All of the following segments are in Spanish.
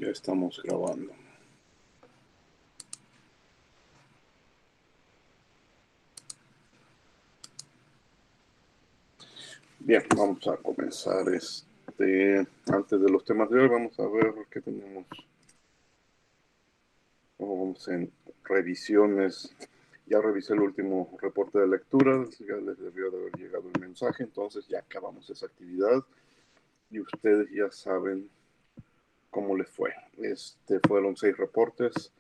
Ya estamos grabando. Bien, vamos a comenzar antes de los temas de hoy, vamos a ver qué tenemos. Vamos en revisiones. Ya revisé el último reporte de lectura, ya les debió de haber llegado el mensaje, entonces ya acabamos esa actividad y ustedes ya saben cómo les fue. Fueron 6 reportes,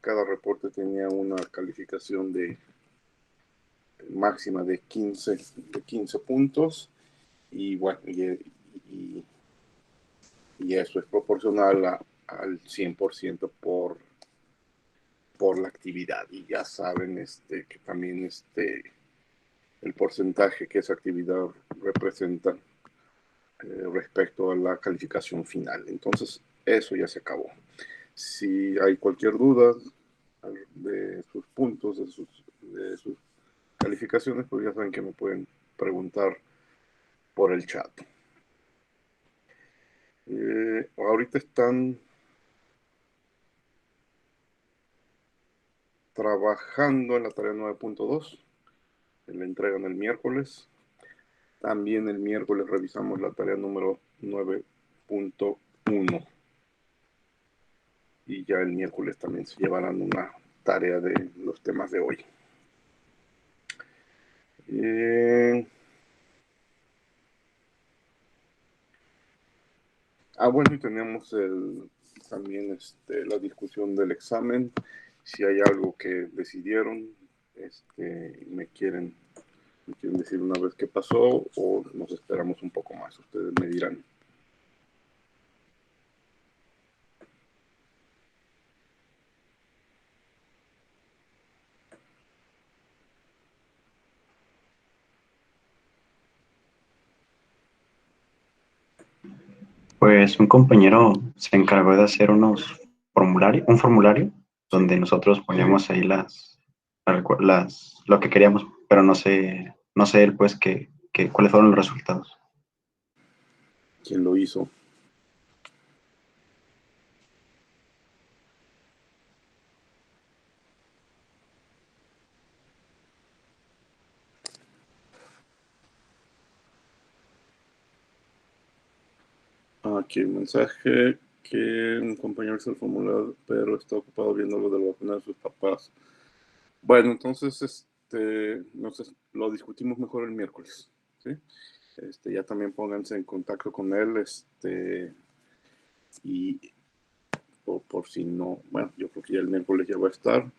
cada reporte tenía una calificación de máxima de 15 puntos y bueno, y eso es proporcional al 100% por la actividad. Y ya saben que también el porcentaje que esa actividad representa respecto a la calificación final. Entonces, eso ya se acabó. Si hay cualquier duda de sus puntos, de sus calificaciones, pues ya saben que me pueden preguntar por el chat. Ahorita están trabajando en la tarea 9.2, la entregan el miércoles. También el miércoles revisamos la tarea número 9.1. Y ya el miércoles también se llevarán una tarea de los temas de hoy. Bueno, y tenemos también la discusión del examen. Si hay algo que decidieron, me quieren decir una vez qué pasó o nos esperamos un poco más. Ustedes me dirán. Pues un compañero se encargó de hacer un formulario Sí. donde nosotros poníamos ahí lo que queríamos, pero no sé él pues cuáles fueron los resultados. ¿Quién lo hizo? Aquí el mensaje que un compañero hizo el formulario, pero está ocupado viendo lo de la vacuna de sus papás. Bueno, entonces lo discutimos mejor el miércoles, ¿sí? Ya también pónganse en contacto con él, y por si no, bueno, yo creo que ya el miércoles ya va a estar,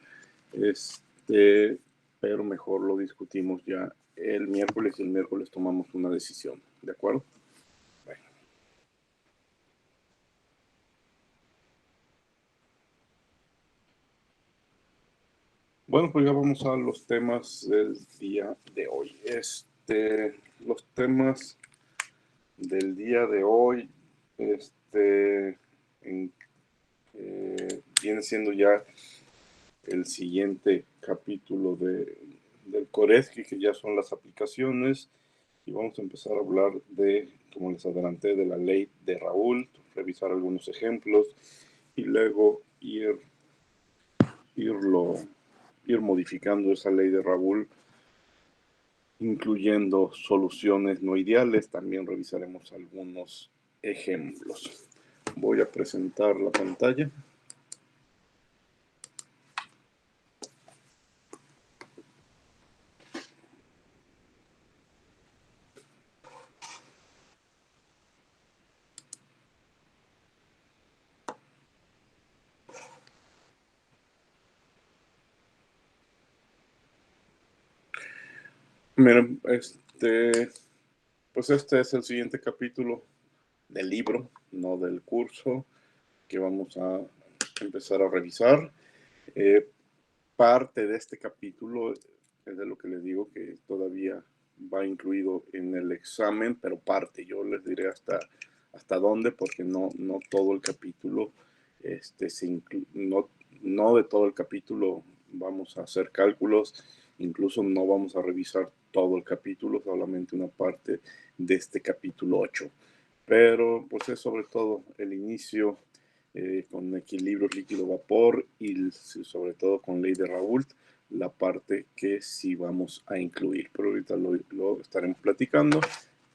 pero mejor lo discutimos ya el miércoles y el miércoles tomamos una decisión, ¿de acuerdo? Bueno, pues ya vamos a los temas del día de hoy. Los temas del día de hoy, viene siendo ya el siguiente capítulo del Coresci, que ya son las aplicaciones, y vamos a empezar a hablar como les adelanté, de la ley de Raoult, revisar algunos ejemplos y luego ir modificando esa ley de Raoult, incluyendo soluciones no ideales. También revisaremos algunos ejemplos. Voy a presentar la pantalla. Miren, pues este es el siguiente capítulo del libro, no del curso, que vamos a empezar a revisar. Parte de este capítulo es de lo que les digo que todavía va incluido en el examen, pero parte, yo les diré hasta dónde, porque no todo el capítulo, no de todo el capítulo vamos a hacer cálculos, incluso no vamos a revisar todo el capítulo, solamente una parte de este capítulo 8. Pero pues es sobre todo el inicio con equilibrios líquido-vapor y sobre todo con ley de Raoult, la parte que sí vamos a incluir. Pero ahorita lo estaremos platicando.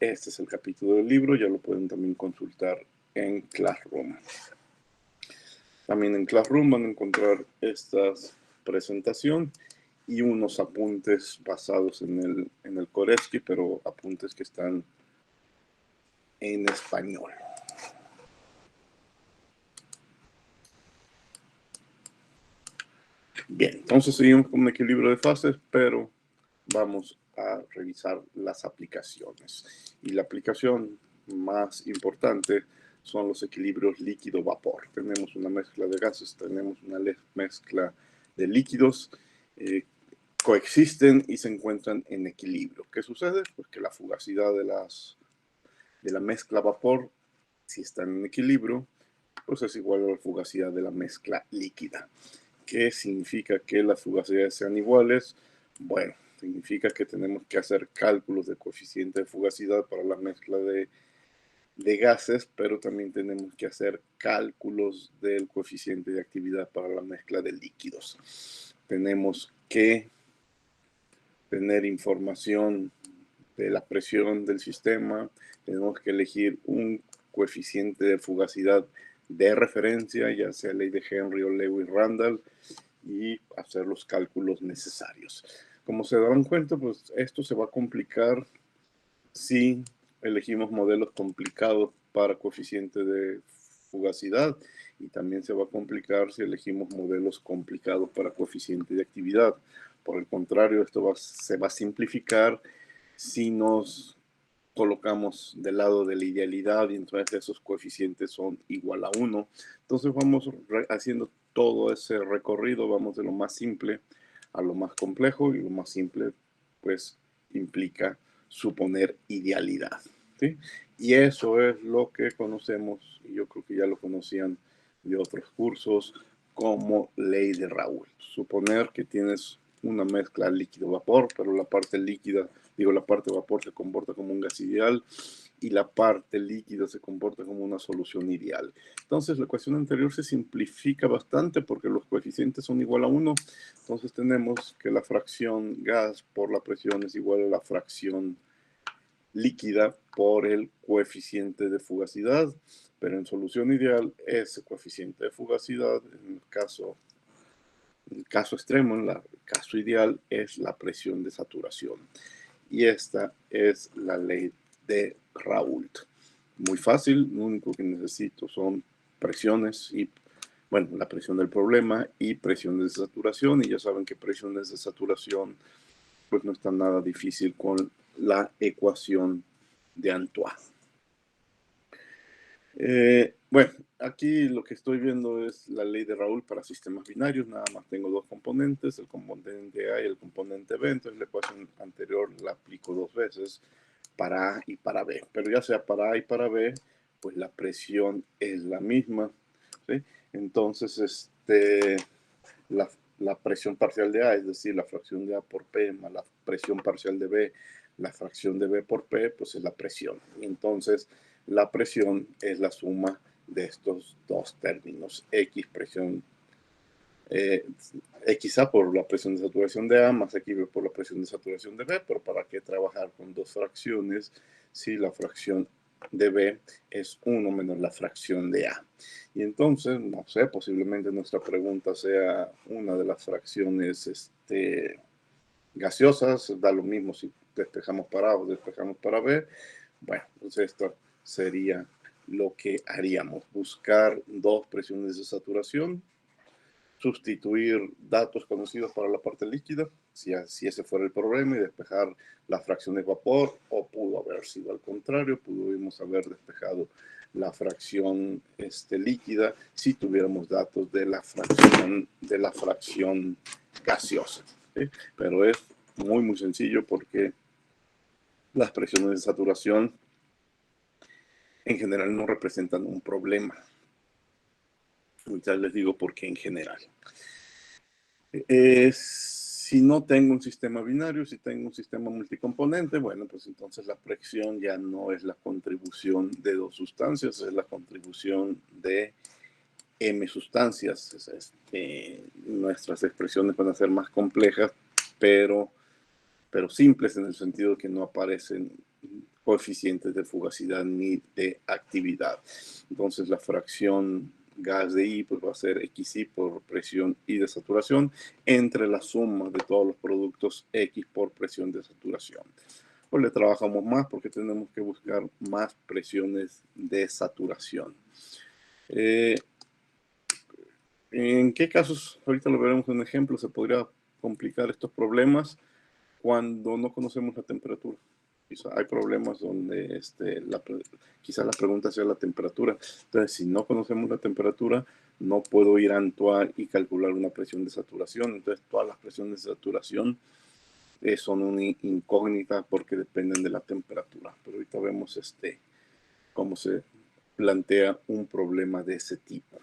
Este es el capítulo del libro, ya lo pueden también consultar en Classroom. También en Classroom van a encontrar esta presentación y unos apuntes basados en el Koresky, pero apuntes que están en español. Bien, entonces seguimos con un equilibrio de fases, pero vamos a revisar las aplicaciones. Y la aplicación más importante son los equilibrios líquido-vapor. Tenemos una mezcla de gases, tenemos una mezcla de líquidos, coexisten y se encuentran en equilibrio. ¿Qué sucede? Pues que la fugacidad de la mezcla vapor, si están en equilibrio, pues es igual a la fugacidad de la mezcla líquida. ¿Qué significa que las fugacidades sean iguales? Bueno, significa que tenemos que hacer cálculos de coeficiente de fugacidad para la mezcla de gases, pero también tenemos que hacer cálculos del coeficiente de actividad para la mezcla de líquidos. Tenemos que tener información de la presión del sistema, tenemos que elegir un coeficiente de fugacidad de referencia, ya sea ley de Henry o Lewis-Randall, y hacer los cálculos necesarios. Como se darán cuenta, pues esto se va a complicar si elegimos modelos complicados para coeficiente de fugacidad, y también se va a complicar si elegimos modelos complicados para coeficiente de actividad. Por el contrario, esto se va a simplificar si nos colocamos del lado de la idealidad y entonces esos coeficientes son igual a 1. Entonces vamos haciendo todo ese recorrido, vamos de lo más simple a lo más complejo, y lo más simple pues implica suponer idealidad, ¿sí? Y eso es lo que conocemos, y yo creo que ya lo conocían de otros cursos, como ley de Raoult. Suponer que tienes una mezcla líquido-vapor, pero la parte líquida, la parte vapor se comporta como un gas ideal y la parte líquida se comporta como una solución ideal. Entonces la ecuación anterior se simplifica bastante porque los coeficientes son igual a 1. Entonces tenemos que la fracción gas por la presión es igual a la fracción líquida por el coeficiente de fugacidad, pero en solución ideal ese coeficiente de fugacidad, en el caso extremo, en el caso ideal, es la presión de saturación. Y esta es la ley de Raoult. Muy fácil, lo único que necesito son presiones y, bueno, la presión del problema y presiones de saturación, y ya saben que presiones de saturación pues no está nada difícil con la ecuación de Antoine. Bueno, aquí lo que estoy viendo es la ley de Raoult para sistemas binarios. Nada más tengo dos componentes, el componente A y el componente B. Entonces la ecuación anterior la aplico dos veces para A y para B. Pero ya sea para A y para B, pues la presión es la misma, ¿sí? Entonces, la presión parcial de A, es decir, la fracción de A por P más la presión parcial de B, la fracción de B por P, pues es la presión. Y entonces la presión es la suma de estos dos términos, X presión, XA por la presión de saturación de A más XB por la presión de saturación de B. Pero ¿para qué trabajar con dos fracciones si la fracción de B es 1 menos la fracción de A? Y entonces, no sé, posiblemente nuestra pregunta sea una de las fracciones gaseosas, da lo mismo si despejamos para A o despejamos para B. Bueno, pues esto sería lo que haríamos, buscar dos presiones de saturación, sustituir datos conocidos para la parte líquida, si ese fuera el problema, y despejar la fracción de vapor, o pudo haber sido al contrario, pudimos haber despejado la fracción líquida si tuviéramos datos de la fracción gaseosa, ¿sí? Pero es muy sencillo porque las presiones de saturación en general no representan un problema. Ahorita les digo por qué en general. Si no tengo un sistema binario, si tengo un sistema multicomponente, bueno, pues entonces la presión ya no es la contribución de dos sustancias, es la contribución de M sustancias. Nuestras expresiones van a ser más complejas, pero simples en el sentido que no aparecen coeficientes de fugacidad ni de actividad. Entonces la fracción gas de I pues va a ser XI por presión I de saturación entre la suma de todos los productos X por presión de saturación. Pues le trabajamos más porque tenemos que buscar más presiones de saturación. ¿En qué casos, ahorita lo veremos en un ejemplo, se podría complicar estos problemas? Cuando no conocemos la temperatura. Quizá hay problemas donde quizá la pregunta sea la temperatura. Entonces, si no conocemos la temperatura, no puedo ir a Antoine y calcular una presión de saturación. Entonces, todas las presiones de saturación son una incógnita porque dependen de la temperatura. Pero ahorita vemos cómo se plantea un problema de ese tipo.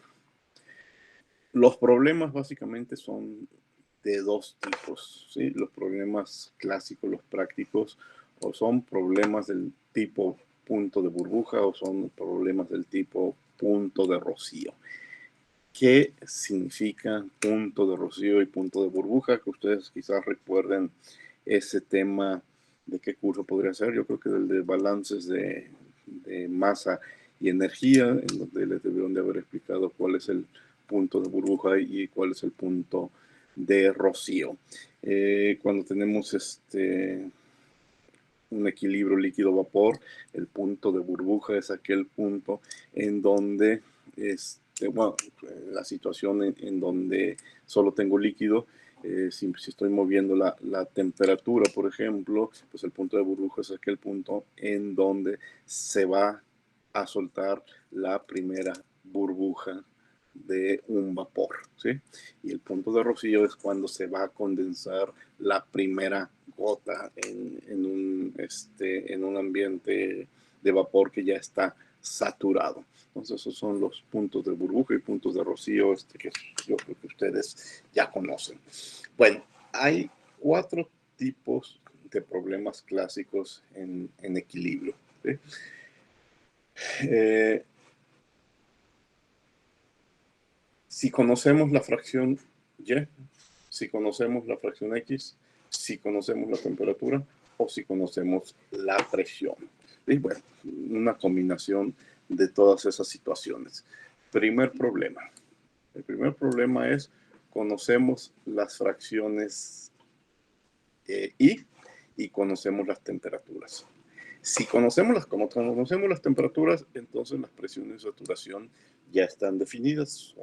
Los problemas básicamente son de dos tipos, ¿sí? Los problemas clásicos, los prácticos, o son problemas del tipo punto de burbuja o son problemas del tipo punto de rocío. ¿Qué significa punto de rocío y punto de burbuja? Que ustedes quizás recuerden ese tema. ¿De qué curso podría ser? Yo creo que del de balances de masa y energía, en donde les debieron de haber explicado cuál es el punto de burbuja y cuál es el punto de rocío. Cuando tenemos un equilibrio líquido-vapor, el punto de burbuja es aquel punto en donde bueno, la situación en donde solo tengo líquido. Si estoy moviendo la temperatura, por ejemplo, pues el punto de burbuja es aquel punto en donde se va a soltar la primera burbuja de un vapor, ¿sí? Y el punto de rocío es cuando se va a condensar la primera gota en un ambiente de vapor que ya está saturado. Entonces esos son los puntos de burbuja y puntos de rocío que yo creo que ustedes ya conocen. Bueno, hay 4 tipos de problemas clásicos en equilibrio, ¿sí? Si conocemos la fracción Y, si conocemos la fracción X, si conocemos la temperatura o si conocemos la presión. Y bueno, una combinación de todas esas situaciones. Primer problema. El primer problema es conocemos las fracciones y conocemos las temperaturas. Si conocemos las temperaturas, entonces las presiones de saturación ya están definidas,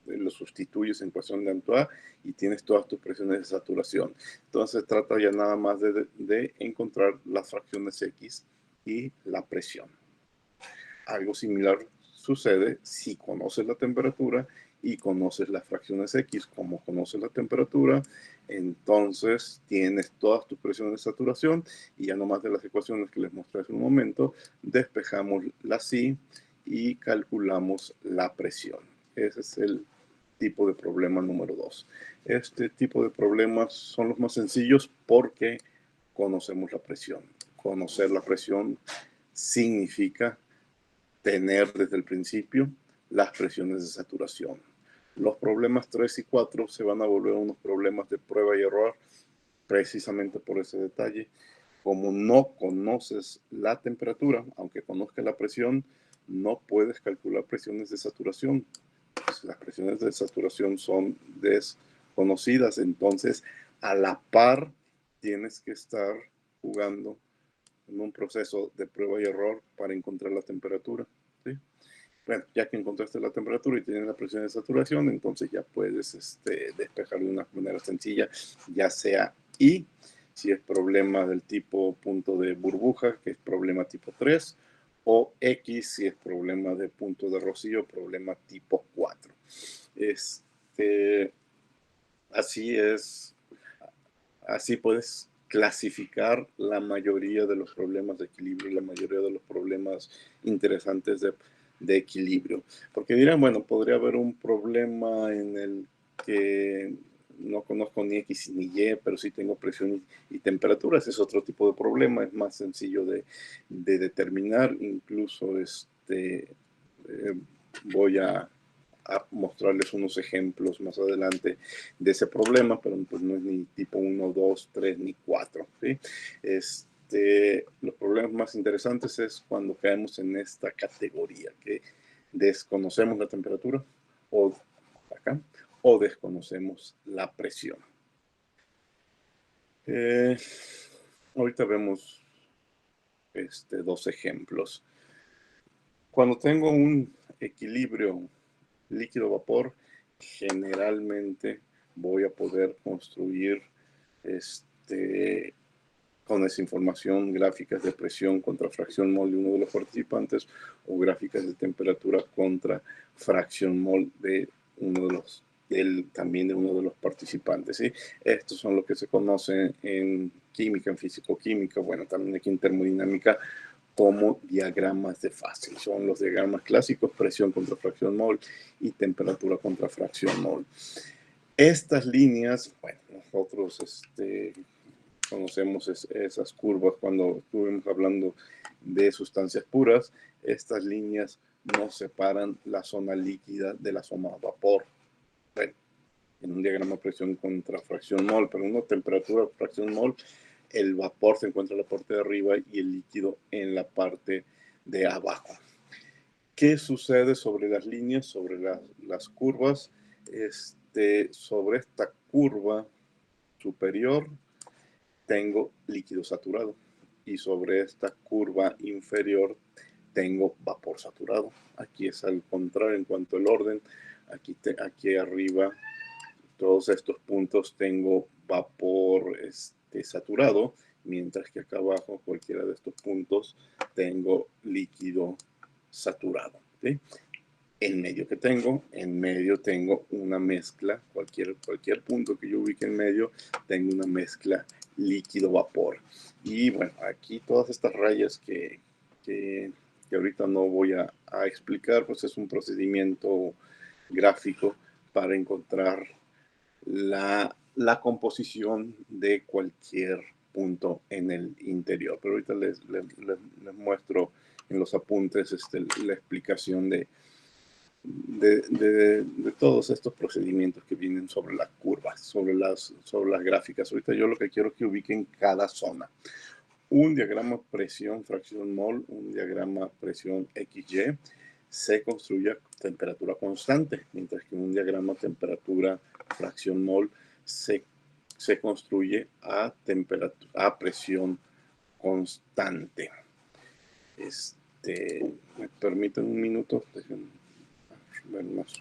lo sustituyes en ecuación de Antoine y tienes todas tus presiones de saturación. Entonces trata ya nada más de encontrar las fracciones X y la presión. Algo similar sucede si conoces la temperatura y conoces las fracciones X. Como conoces la temperatura, entonces tienes todas tus presiones de saturación y ya nomás de las ecuaciones que les mostré hace un momento, despejamos la psi y calculamos la presión. Ese es el tipo de problema número 2. Este tipo de problemas son los más sencillos porque conocemos la presión. Conocer la presión significa tener desde el principio las presiones de saturación. Los problemas 3 y 4 se van a volver unos problemas de prueba y error precisamente por ese detalle. Como no conoces la temperatura, aunque conozcas la presión, no puedes calcular presiones de saturación. Las presiones de saturación son desconocidas, entonces a la par tienes que estar jugando en un proceso de prueba y error para encontrar la temperatura, ¿sí? Bueno, ya que encontraste la temperatura y tienes la presión de saturación, entonces ya puedes despejar de una manera sencilla, ya sea I, si es problema del tipo punto de burbuja, que es problema tipo 3, o X, si es problema de punto de rocío, problema tipo 4. Así es, así puedes clasificar la mayoría de los problemas de equilibrio y la mayoría de los problemas interesantes de equilibrio. Porque dirán, bueno, podría haber un problema en el que no conozco ni X ni Y, pero sí tengo presión y temperatura. Ese es otro tipo de problema, es más sencillo de determinar. Incluso voy a a mostrarles unos ejemplos más adelante de ese problema, pero pues no es ni tipo 1, 2, 3 ni 4. ¿Sí? Los problemas más interesantes es cuando caemos en esta categoría, que desconocemos la temperatura o acá, o desconocemos la presión. Ahorita vemos dos ejemplos. Cuando tengo un equilibrio líquido-vapor, generalmente voy a poder construir con esa información gráficas de presión contra fracción mol de uno de los participantes o gráficas de temperatura contra fracción mol de uno de los también de uno de los participantes. ¿Sí? Estos son los que se conocen en química, en físico-química, bueno, también aquí en termodinámica, como diagramas de fase. Son los diagramas clásicos, presión contra fracción mol y temperatura contra fracción mol. Estas líneas, bueno, nosotros conocemos esas curvas cuando estuvimos hablando de sustancias puras. Estas líneas nos separan la zona líquida de la zona vapor. Bueno, en un diagrama presión contra fracción mol, pero en una temperatura fracción mol, el vapor se encuentra en la parte de arriba y el líquido en la parte de abajo. ¿Qué sucede sobre las líneas, sobre las curvas? Sobre esta curva superior tengo líquido saturado y sobre esta curva inferior tengo vapor saturado. Aquí es al contrario en cuanto al orden. Aquí arriba, todos estos puntos tengo vapor saturado, mientras que acá abajo, cualquiera de estos puntos, tengo líquido saturado. ¿Sí? En medio que tengo, en medio tengo una mezcla, cualquier punto que yo ubique en medio, tengo una mezcla líquido-vapor. Y bueno, aquí todas estas rayas que ahorita no voy a explicar, pues es un procedimiento gráfico para encontrar la composición de cualquier punto en el interior. Pero ahorita les muestro en los apuntes la explicación de todos estos procedimientos que vienen sobre las curvas, sobre las gráficas. Ahorita yo lo que quiero es que ubiquen cada zona. Un diagrama presión fracción mol, un diagrama presión XY, se construye a temperatura constante, mientras que un diagrama temperatura fracción mol se construye a presión constante. ¿Me permiten un minuto? Déjenme ver más.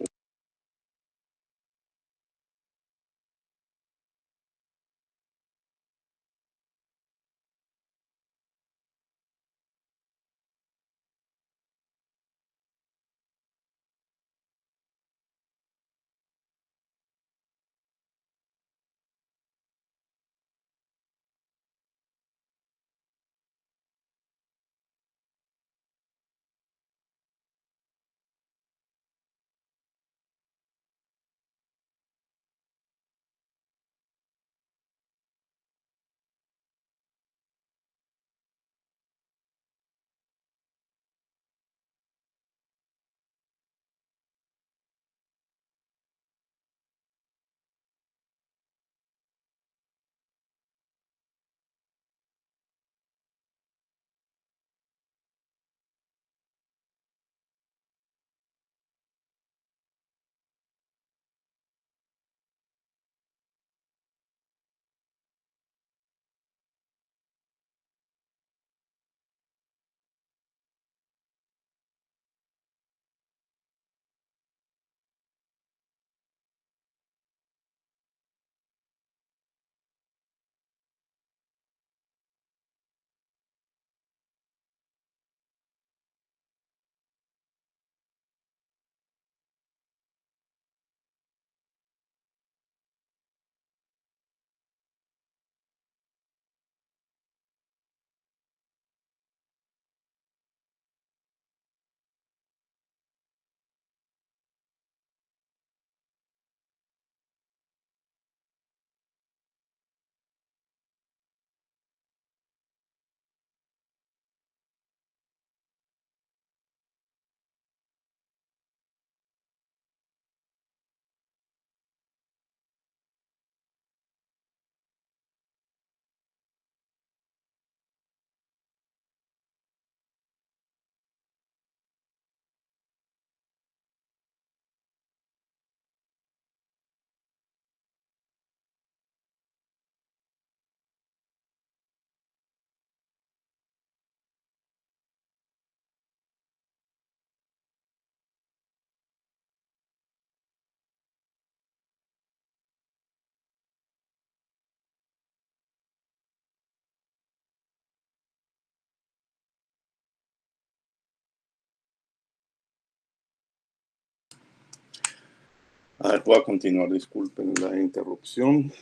A ver, voy a continuar, disculpen la interrupción.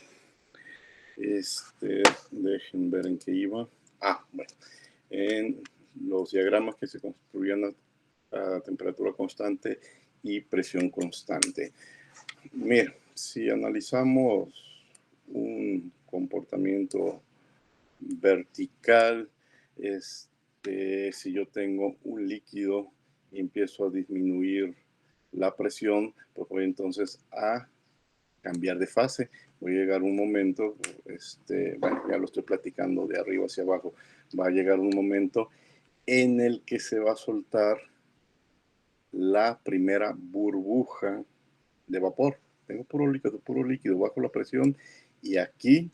Dejen ver en qué iba. Bueno, en los diagramas que se construían a temperatura constante y presión constante. Mira, si analizamos un comportamiento vertical, si yo tengo un líquido y empiezo a disminuir la presión, pues voy entonces a cambiar de fase. Voy a llegar un momento, bueno, ya lo estoy platicando de arriba hacia abajo, va a llegar un momento en el que se va a soltar la primera burbuja de vapor. Tengo puro líquido bajo la presión y aquí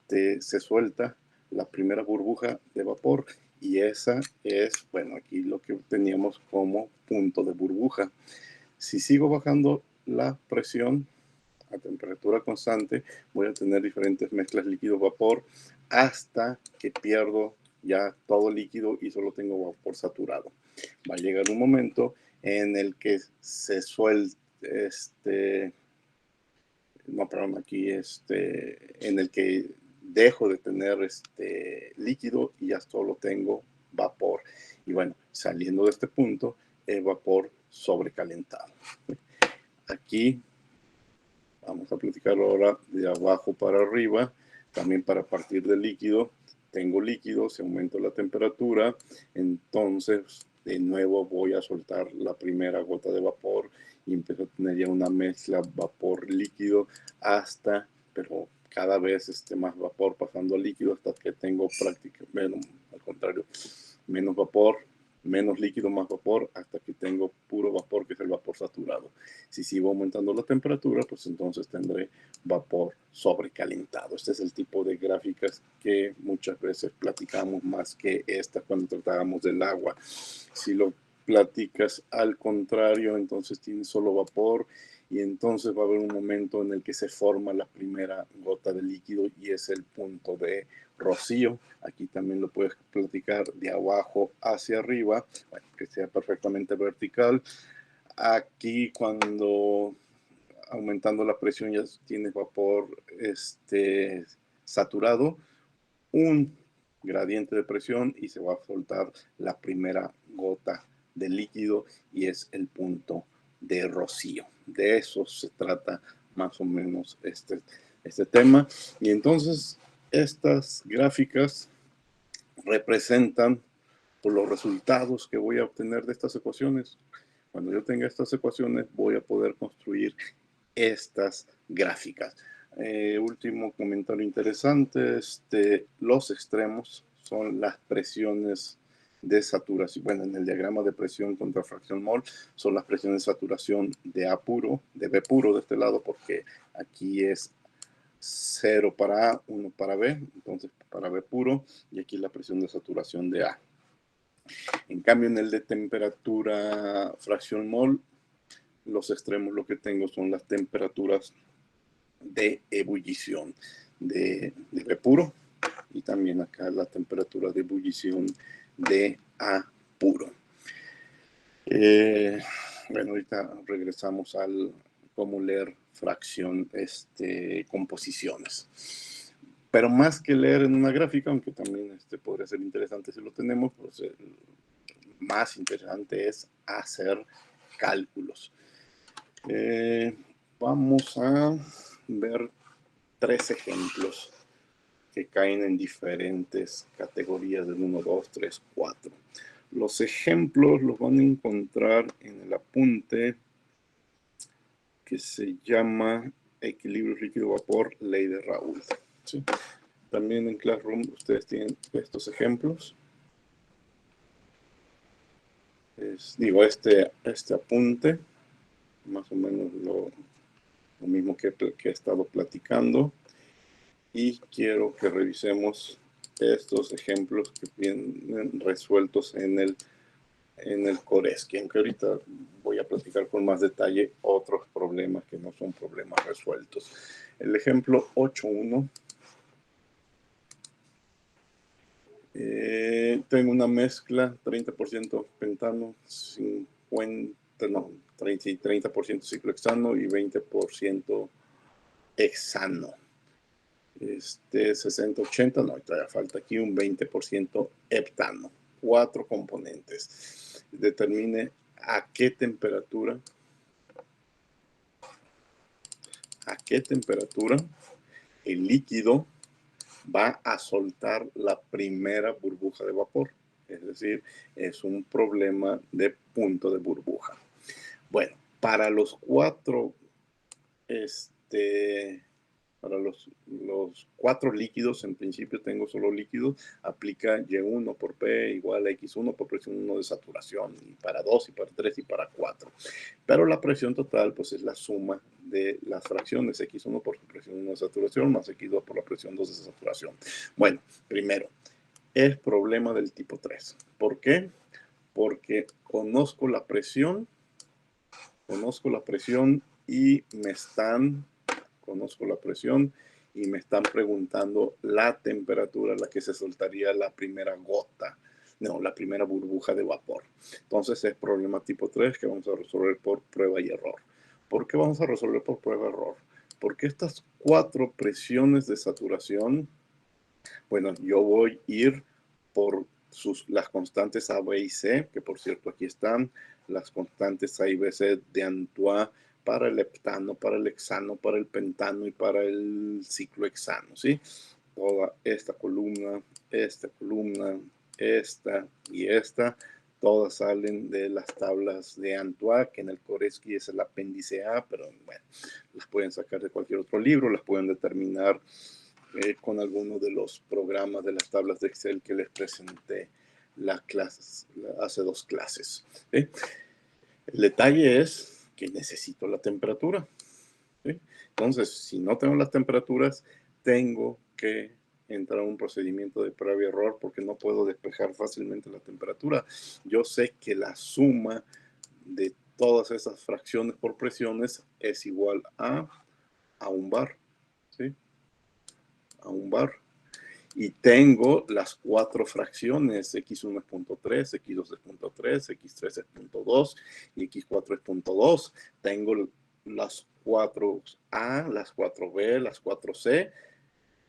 se suelta la primera burbuja de vapor y esa es, bueno, aquí lo que teníamos como punto de burbuja. Si sigo bajando la presión a temperatura constante, voy a tener diferentes mezclas líquido-vapor hasta que pierdo ya todo líquido y solo tengo vapor saturado. Va a llegar un momento en el que se suelte, no, perdón, aquí, en el que dejo de tener líquido y ya solo tengo vapor. Y bueno, saliendo de este punto, el vapor sobrecalentado. Aquí vamos a platicar ahora de abajo para arriba, también para partir del líquido. Tengo líquido, se aumenta la temperatura, entonces de nuevo voy a soltar la primera gota de vapor y empiezo a tener ya una mezcla vapor-líquido hasta, pero cada vez más vapor pasando al líquido hasta que tengo prácticamente, bueno, al contrario, menos vapor, menos líquido, más vapor, hasta que tengo puro vapor, que es el vapor saturado. Si sigo aumentando la temperatura, pues entonces tendré vapor sobrecalentado. Este es el tipo de gráficas que muchas veces platicamos más que esta cuando tratábamos del agua. Si lo platicas al contrario, entonces tienes solo vapor y entonces va a haber un momento en el que se forma la primera gota de líquido y es el punto de rocío. Aquí también lo puedes platicar de abajo hacia arriba, bueno, que sea perfectamente vertical. Aquí cuando aumentando la presión ya tienes vapor saturado, un gradiente de presión y se va a soltar la primera gota de líquido y es el punto de rocío. De eso se trata más o menos este tema. Y entonces estas gráficas representan por los resultados que voy a obtener de estas ecuaciones. Cuando yo tenga estas ecuaciones voy a poder construir estas gráficas. Último comentario interesante, los extremos son las presiones de saturación. Bueno, en el diagrama de presión contra fracción mol son las presiones de saturación de A puro, de B puro de este lado, porque aquí es 0 para A, 1 para B, entonces para B puro, y aquí la presión de saturación de A. En cambio, en el de temperatura fracción mol, los extremos lo que tengo son las temperaturas de ebullición de B puro y también acá la temperatura de ebullición de A puro. Bueno, ahorita regresamos al cómo leer fracción, composiciones. Pero más que leer en una gráfica, aunque también podría ser interesante si lo tenemos, pues más interesante es hacer cálculos. Vamos a ver 3 ejemplos que caen en diferentes categorías del 1, 2, 3, 4. Los ejemplos los van a encontrar en el apunte que se llama Equilibrio líquido-vapor, ley de Raoult. ¿Sí? También en Classroom ustedes tienen estos ejemplos. Digo, este apunte, más o menos lo mismo que he estado platicando. Y quiero que revisemos estos ejemplos que vienen resueltos en el Coresky, aunque ahorita voy a platicar con más detalle otros problemas que no son problemas resueltos. El ejemplo 8.1. Tengo una mezcla 30% pentano, 30% ciclohexano y 20% hexano. 60-80, no, todavía falta aquí un 20% heptano. 4 componentes. Determine a qué temperatura el líquido va a soltar la primera burbuja de vapor. Es decir, es un problema de punto de burbuja. Bueno, para los 4 para los 4 líquidos, en principio tengo solo líquidos, aplica Y1 por P igual a X1 por presión 1 de saturación, y para 2, y para 3, y para 4. Pero la presión total, pues, es la suma de las fracciones, X1 por su presión 1 de saturación, más X2 por la presión 2 de saturación. Bueno, primero, es problema del tipo 3. ¿Por qué? Porque conozco la presión y me están preguntando la temperatura a la que se soltaría la primera gota, no, la primera burbuja de vapor. Entonces es problema tipo 3 que vamos a resolver por prueba y error. ¿Por qué vamos a resolver por prueba y error? Porque estas 4 presiones de saturación, bueno, yo voy a ir por las constantes A, B y C, que por cierto aquí están, las constantes A y B, C de Antoine para el heptano, para el hexano, para el pentano y para el ciclohexano, ¿sí? Toda esta columna, esta y esta, todas salen de las tablas de Antoine, que en el Koreski es el apéndice A, pero bueno, las pueden sacar de cualquier otro libro, las pueden determinar con alguno de los programas de las tablas de Excel que les presenté hace 2 clases. ¿Sí? El detalle es que necesito la temperatura. ¿Sí? Entonces, si no tengo las temperaturas, tengo que entrar a un procedimiento de prueba y error porque no puedo despejar fácilmente la temperatura. Yo sé que la suma de todas esas fracciones por presiones es igual a un bar. ¿Sí? A un bar. Y tengo las 4 fracciones, x1 es 0.3, x2 es 0.3, x3 es 0.2 y x4 es 0.2. Tengo las 4A, las 4B, las 4C,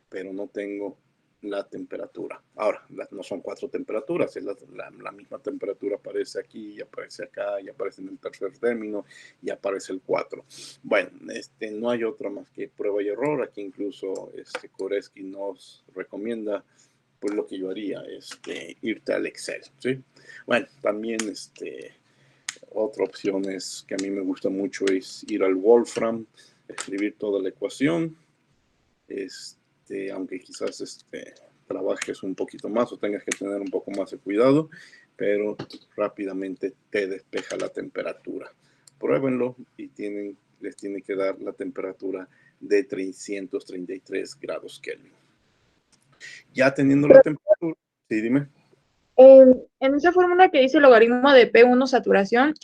pero no tengo la temperatura. Ahora, no son 4 temperaturas, es la misma temperatura aparece aquí, y aparece acá, y aparece en el tercer término, y aparece el 4. Bueno, no hay otra más que prueba y error. Aquí incluso Koreski nos recomienda, pues lo que yo haría, irte al Excel, ¿sí? Bueno, también otra opción es que a mí me gusta mucho es ir al Wolfram, escribir toda la ecuación, aunque quizás trabajes un poquito más o tengas que tener un poco más de cuidado, pero rápidamente te despeja la temperatura. Pruébenlo y les tiene que dar la temperatura de 333 grados Kelvin. Ya teniendo la temperatura, sí, dime. En esa fórmula que dice el logaritmo de P1 saturación,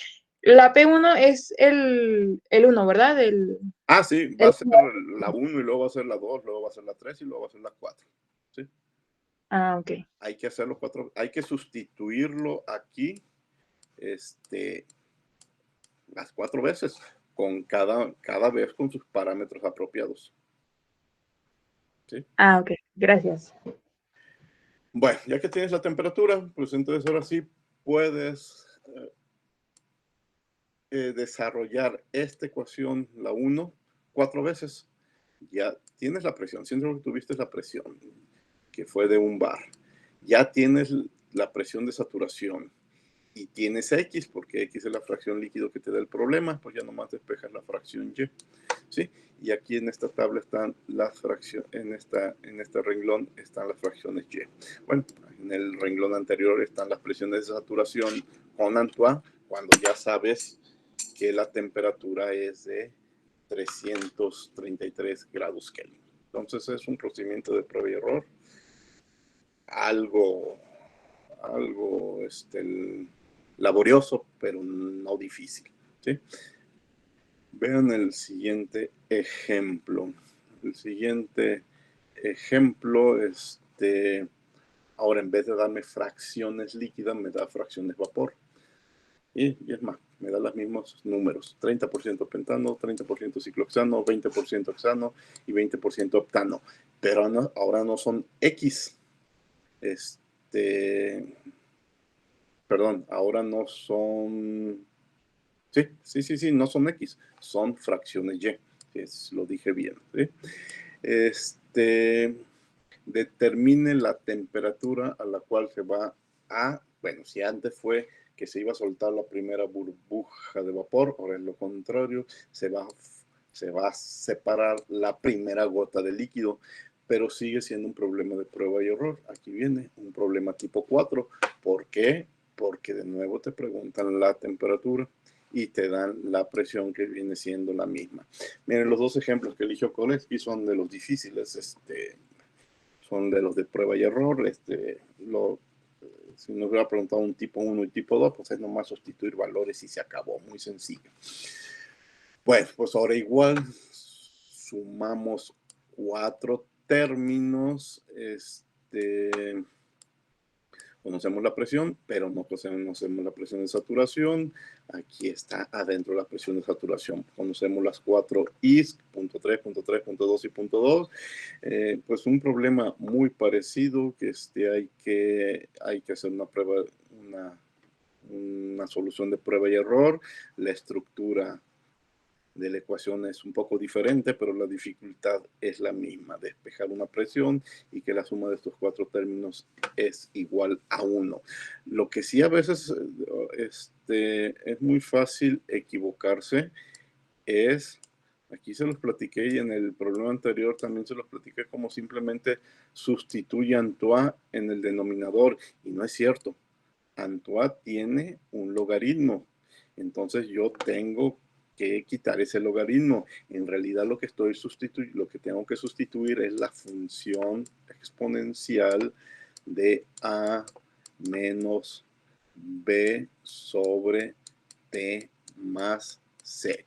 la P1 es el 1, ¿verdad? Sí, va a ser la 1 y luego va a ser la 2, luego va a ser la 3 y luego va a ser la 4. ¿Sí? Ok. Hay que hacerlo 4, hay que sustituirlo aquí las 4 veces, con cada vez con sus parámetros apropiados. ¿Sí? Ok, gracias. Bueno, ya que tienes la temperatura, pues entonces ahora sí puedes desarrollar esta ecuación, la 1, 4 veces. Ya tienes la presión, siempre que tuviste la presión, que fue de un bar. Ya tienes la presión de saturación y tienes X, porque X es la fracción líquido que te da el problema, pues ya nomás despejas la fracción Y. ¿Sí? Y aquí en esta tabla están las fracciones, en este renglón están las fracciones Y. Bueno, en el renglón anterior están las presiones de saturación con Antoine, cuando ya sabes que la temperatura es de 333 grados Kelvin. Entonces es un procedimiento de prueba y error, algo laborioso, pero no difícil. ¿Sí? Vean el siguiente ejemplo. El siguiente ejemplo, ahora en vez de darme fracciones líquidas, me da fracciones vapor. Y es más, me da los mismos números, 30% pentano, 30% ciclohexano, 20% hexano y 20% octano, pero no, ahora no son X, perdón, ahora no son, sí, no son X, son fracciones Y, lo dije bien, ¿sí? Determine la temperatura a la cual se va a, bueno, si antes fue que se iba a soltar la primera burbuja de vapor, ahora es lo contrario, se va a separar la primera gota de líquido, pero sigue siendo un problema de prueba y error. Aquí viene un problema tipo 4. ¿Por qué? Porque de nuevo te preguntan la temperatura y te dan la presión que viene siendo la misma. Miren, los dos ejemplos que eligió Koleski son de los difíciles, son de los de prueba y error. Si nos hubiera preguntado un tipo 1 y tipo 2, pues es nomás sustituir valores y se acabó, muy sencillo. Bueno, pues ahora igual sumamos 4 términos, conocemos la presión, pero no conocemos la presión de saturación. Aquí está adentro la presión de saturación. Conocemos las 4 I's, punto 3, punto 3, punto 2 y punto 2. Pues un problema muy parecido, que hay que hacer una prueba, una solución de prueba y error. La estructura de la ecuación es un poco diferente, pero la dificultad es la misma, despejar una presión y que la suma de estos 4 términos es igual a 1. Lo que sí a veces es muy fácil equivocarse es, aquí se los platiqué y en el problema anterior también se los platiqué, como simplemente sustituye Antoine en el denominador, y no es cierto. Antoine tiene un logaritmo, entonces yo tengo que quitar ese logaritmo. En realidad lo que tengo que sustituir es la función exponencial de a menos b sobre t más c.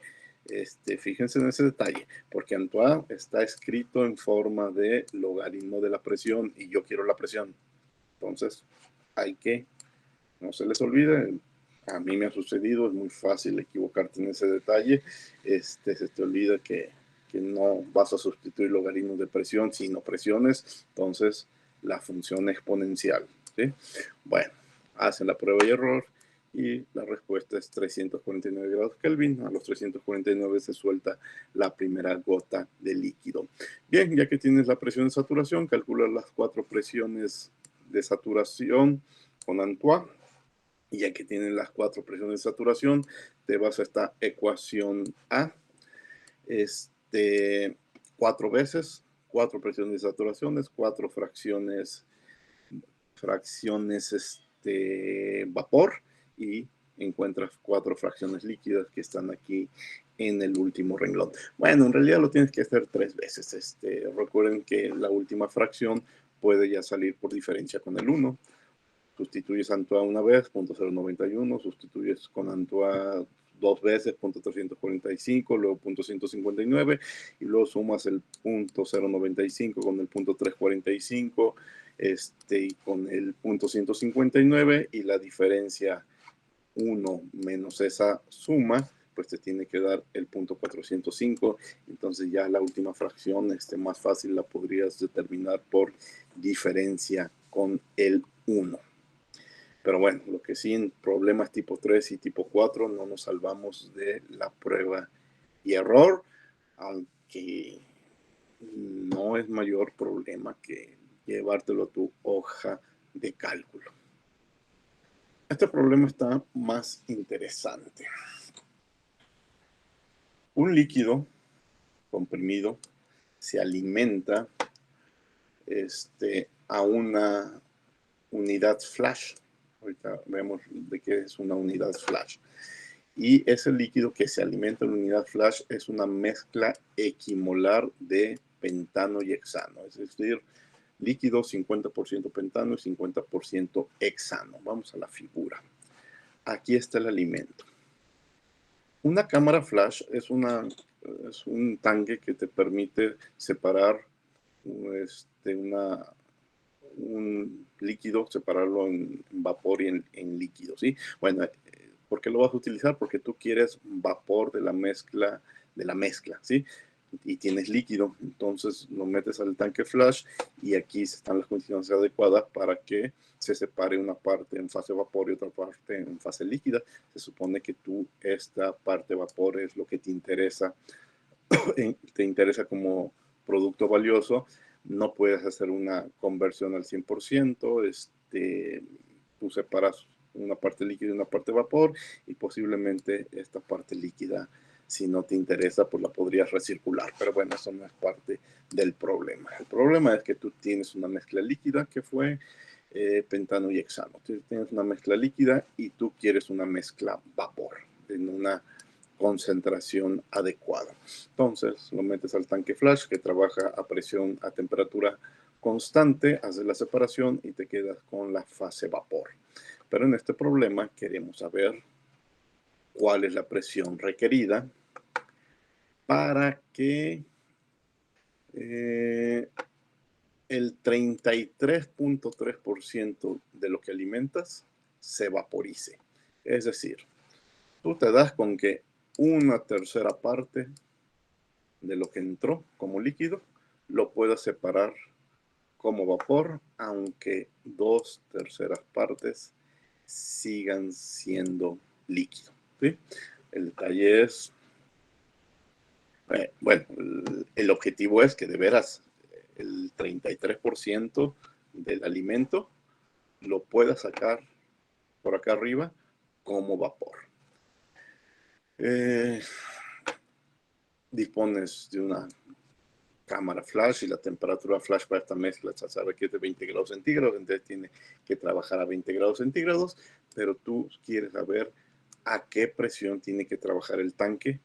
Fíjense en ese detalle, porque Antoine está escrito en forma de logaritmo de la presión y yo quiero la presión. Entonces hay que, no se les olvide, a mí me ha sucedido, es muy fácil equivocarte en ese detalle. Se te olvida que no vas a sustituir logaritmos de presión, sino presiones, entonces la función exponencial, ¿sí? Bueno, hacen la prueba y error y la respuesta es 349 grados Kelvin. A los 349 se suelta la primera gota de líquido. Bien, ya que tienes la presión de saturación, calcula las 4 presiones de saturación con Antoine. Y ya que tienes las 4 presiones de saturación, te vas a esta ecuación A. 4 veces, 4 presiones de saturación, 4 fracciones vapor, y encuentras 4 fracciones líquidas que están aquí en el último renglón. Bueno, en realidad lo tienes que hacer 3 veces. Recuerden que la última fracción puede ya salir por diferencia con el 1. Sustituyes Antoine una vez, 0.091, sustituyes con Antoine 2 veces, 0.345, luego 0.159, y luego sumas el 0.095 con el 0.345, y con el 0.159, y la diferencia 1 menos esa suma, pues te tiene que dar el 0.405. Entonces ya la última fracción más fácil la podrías determinar por diferencia con el 1. Pero bueno, lo que sí, en problemas tipo 3 y tipo 4 no nos salvamos de la prueba y error, aunque no es mayor problema que llevártelo a tu hoja de cálculo. Este problema está más interesante. Un líquido comprimido se alimenta a una unidad flash. Ahorita vemos de qué es una unidad flash. Y ese líquido que se alimenta en la unidad flash es una mezcla equimolar de pentano y hexano. Es decir, líquido 50% pentano y 50% hexano. Vamos a la figura. Aquí está el alimento. Una cámara flash es un tanque que te permite separar un líquido, separarlo en vapor y en líquido, ¿sí? Bueno, ¿Por qué lo vas a utilizar? Porque tú quieres vapor de la mezcla, ¿sí? Y tienes líquido, entonces lo metes al tanque flash y aquí están las condiciones adecuadas para que se separe una parte en fase vapor y otra parte en fase líquida. Se supone que esta parte vapor es lo que te interesa como producto valioso. No puedes hacer una conversión al 100%, tú separas una parte líquida y una parte vapor y posiblemente esta parte líquida, si no te interesa, pues la podrías recircular. Pero bueno, eso no es parte del problema. El problema es que tú tienes una mezcla líquida que fue pentano y hexano. Tienes una mezcla líquida y tú quieres una mezcla vapor en una concentración adecuada. Entonces lo metes al tanque flash que trabaja a presión, a temperatura constante, haces la separación y te quedas con la fase vapor. Pero en este problema queremos saber cuál es la presión requerida para que el 33.3% de lo que alimentas se vaporice. Es decir, tú te das con que una tercera parte de lo que entró como líquido lo puedas separar como vapor, aunque 2/3 partes sigan siendo líquido, ¿sí? El detalle es, bueno, el objetivo es que de veras el 33% del alimento lo puedas sacar por acá arriba como vapor. Dispones de una cámara flash y la temperatura flash para esta mezcla se sabe que es de 20 grados centígrados, entonces tiene que trabajar a 20 grados centígrados, pero tú quieres saber a qué presión tiene que trabajar el tanque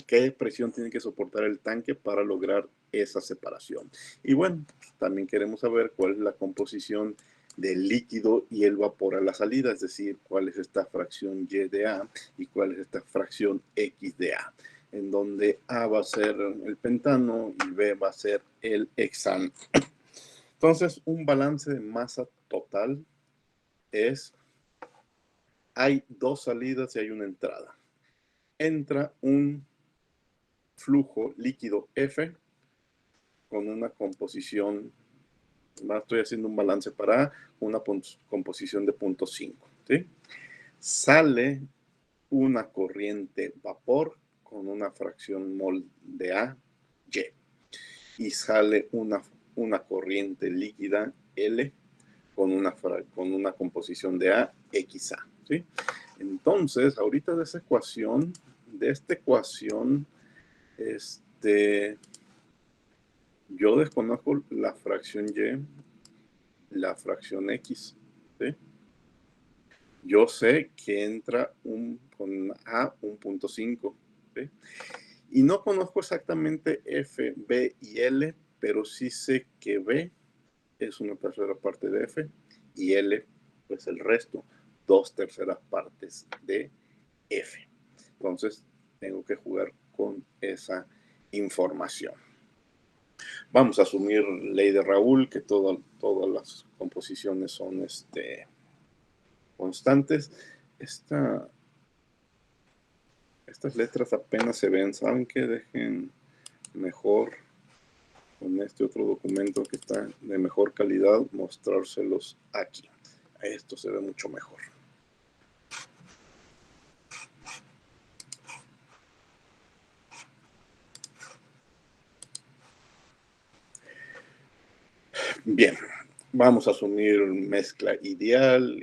qué presión tiene que soportar el tanque para lograr esa separación. Y bueno, también queremos saber cuál es la composición del líquido y el vapor a la salida, es decir, cuál es esta fracción Y de A y cuál es esta fracción X de A, en donde A va a ser el pentano y B va a ser el hexano. Entonces, un balance de masa total hay dos salidas y hay una entrada. Entra un flujo líquido F con una composición, estoy haciendo un balance para A, una composición de 0.5, ¿sí? Sale una corriente vapor con una fracción mol de A, Y. Y sale una corriente líquida L con una composición de A, XA, ¿sí? Entonces, ahorita de esta ecuación, yo desconozco la fracción Y, la fracción X, ¿sí? Yo sé que entra con A 1.5, ¿sí? Y no conozco exactamente F, B y L, pero sí sé que B es una tercera parte de F y L, pues el resto, 2/3 partes de F. Entonces, tengo que jugar con esa información. Vamos a asumir ley de Raoul, que todas las composiciones son constantes. Estas letras apenas se ven. ¿Saben qué? Dejen mejor con este otro documento que está de mejor calidad, mostrárselos aquí. Esto se ve mucho mejor. Bien, vamos a asumir mezcla ideal,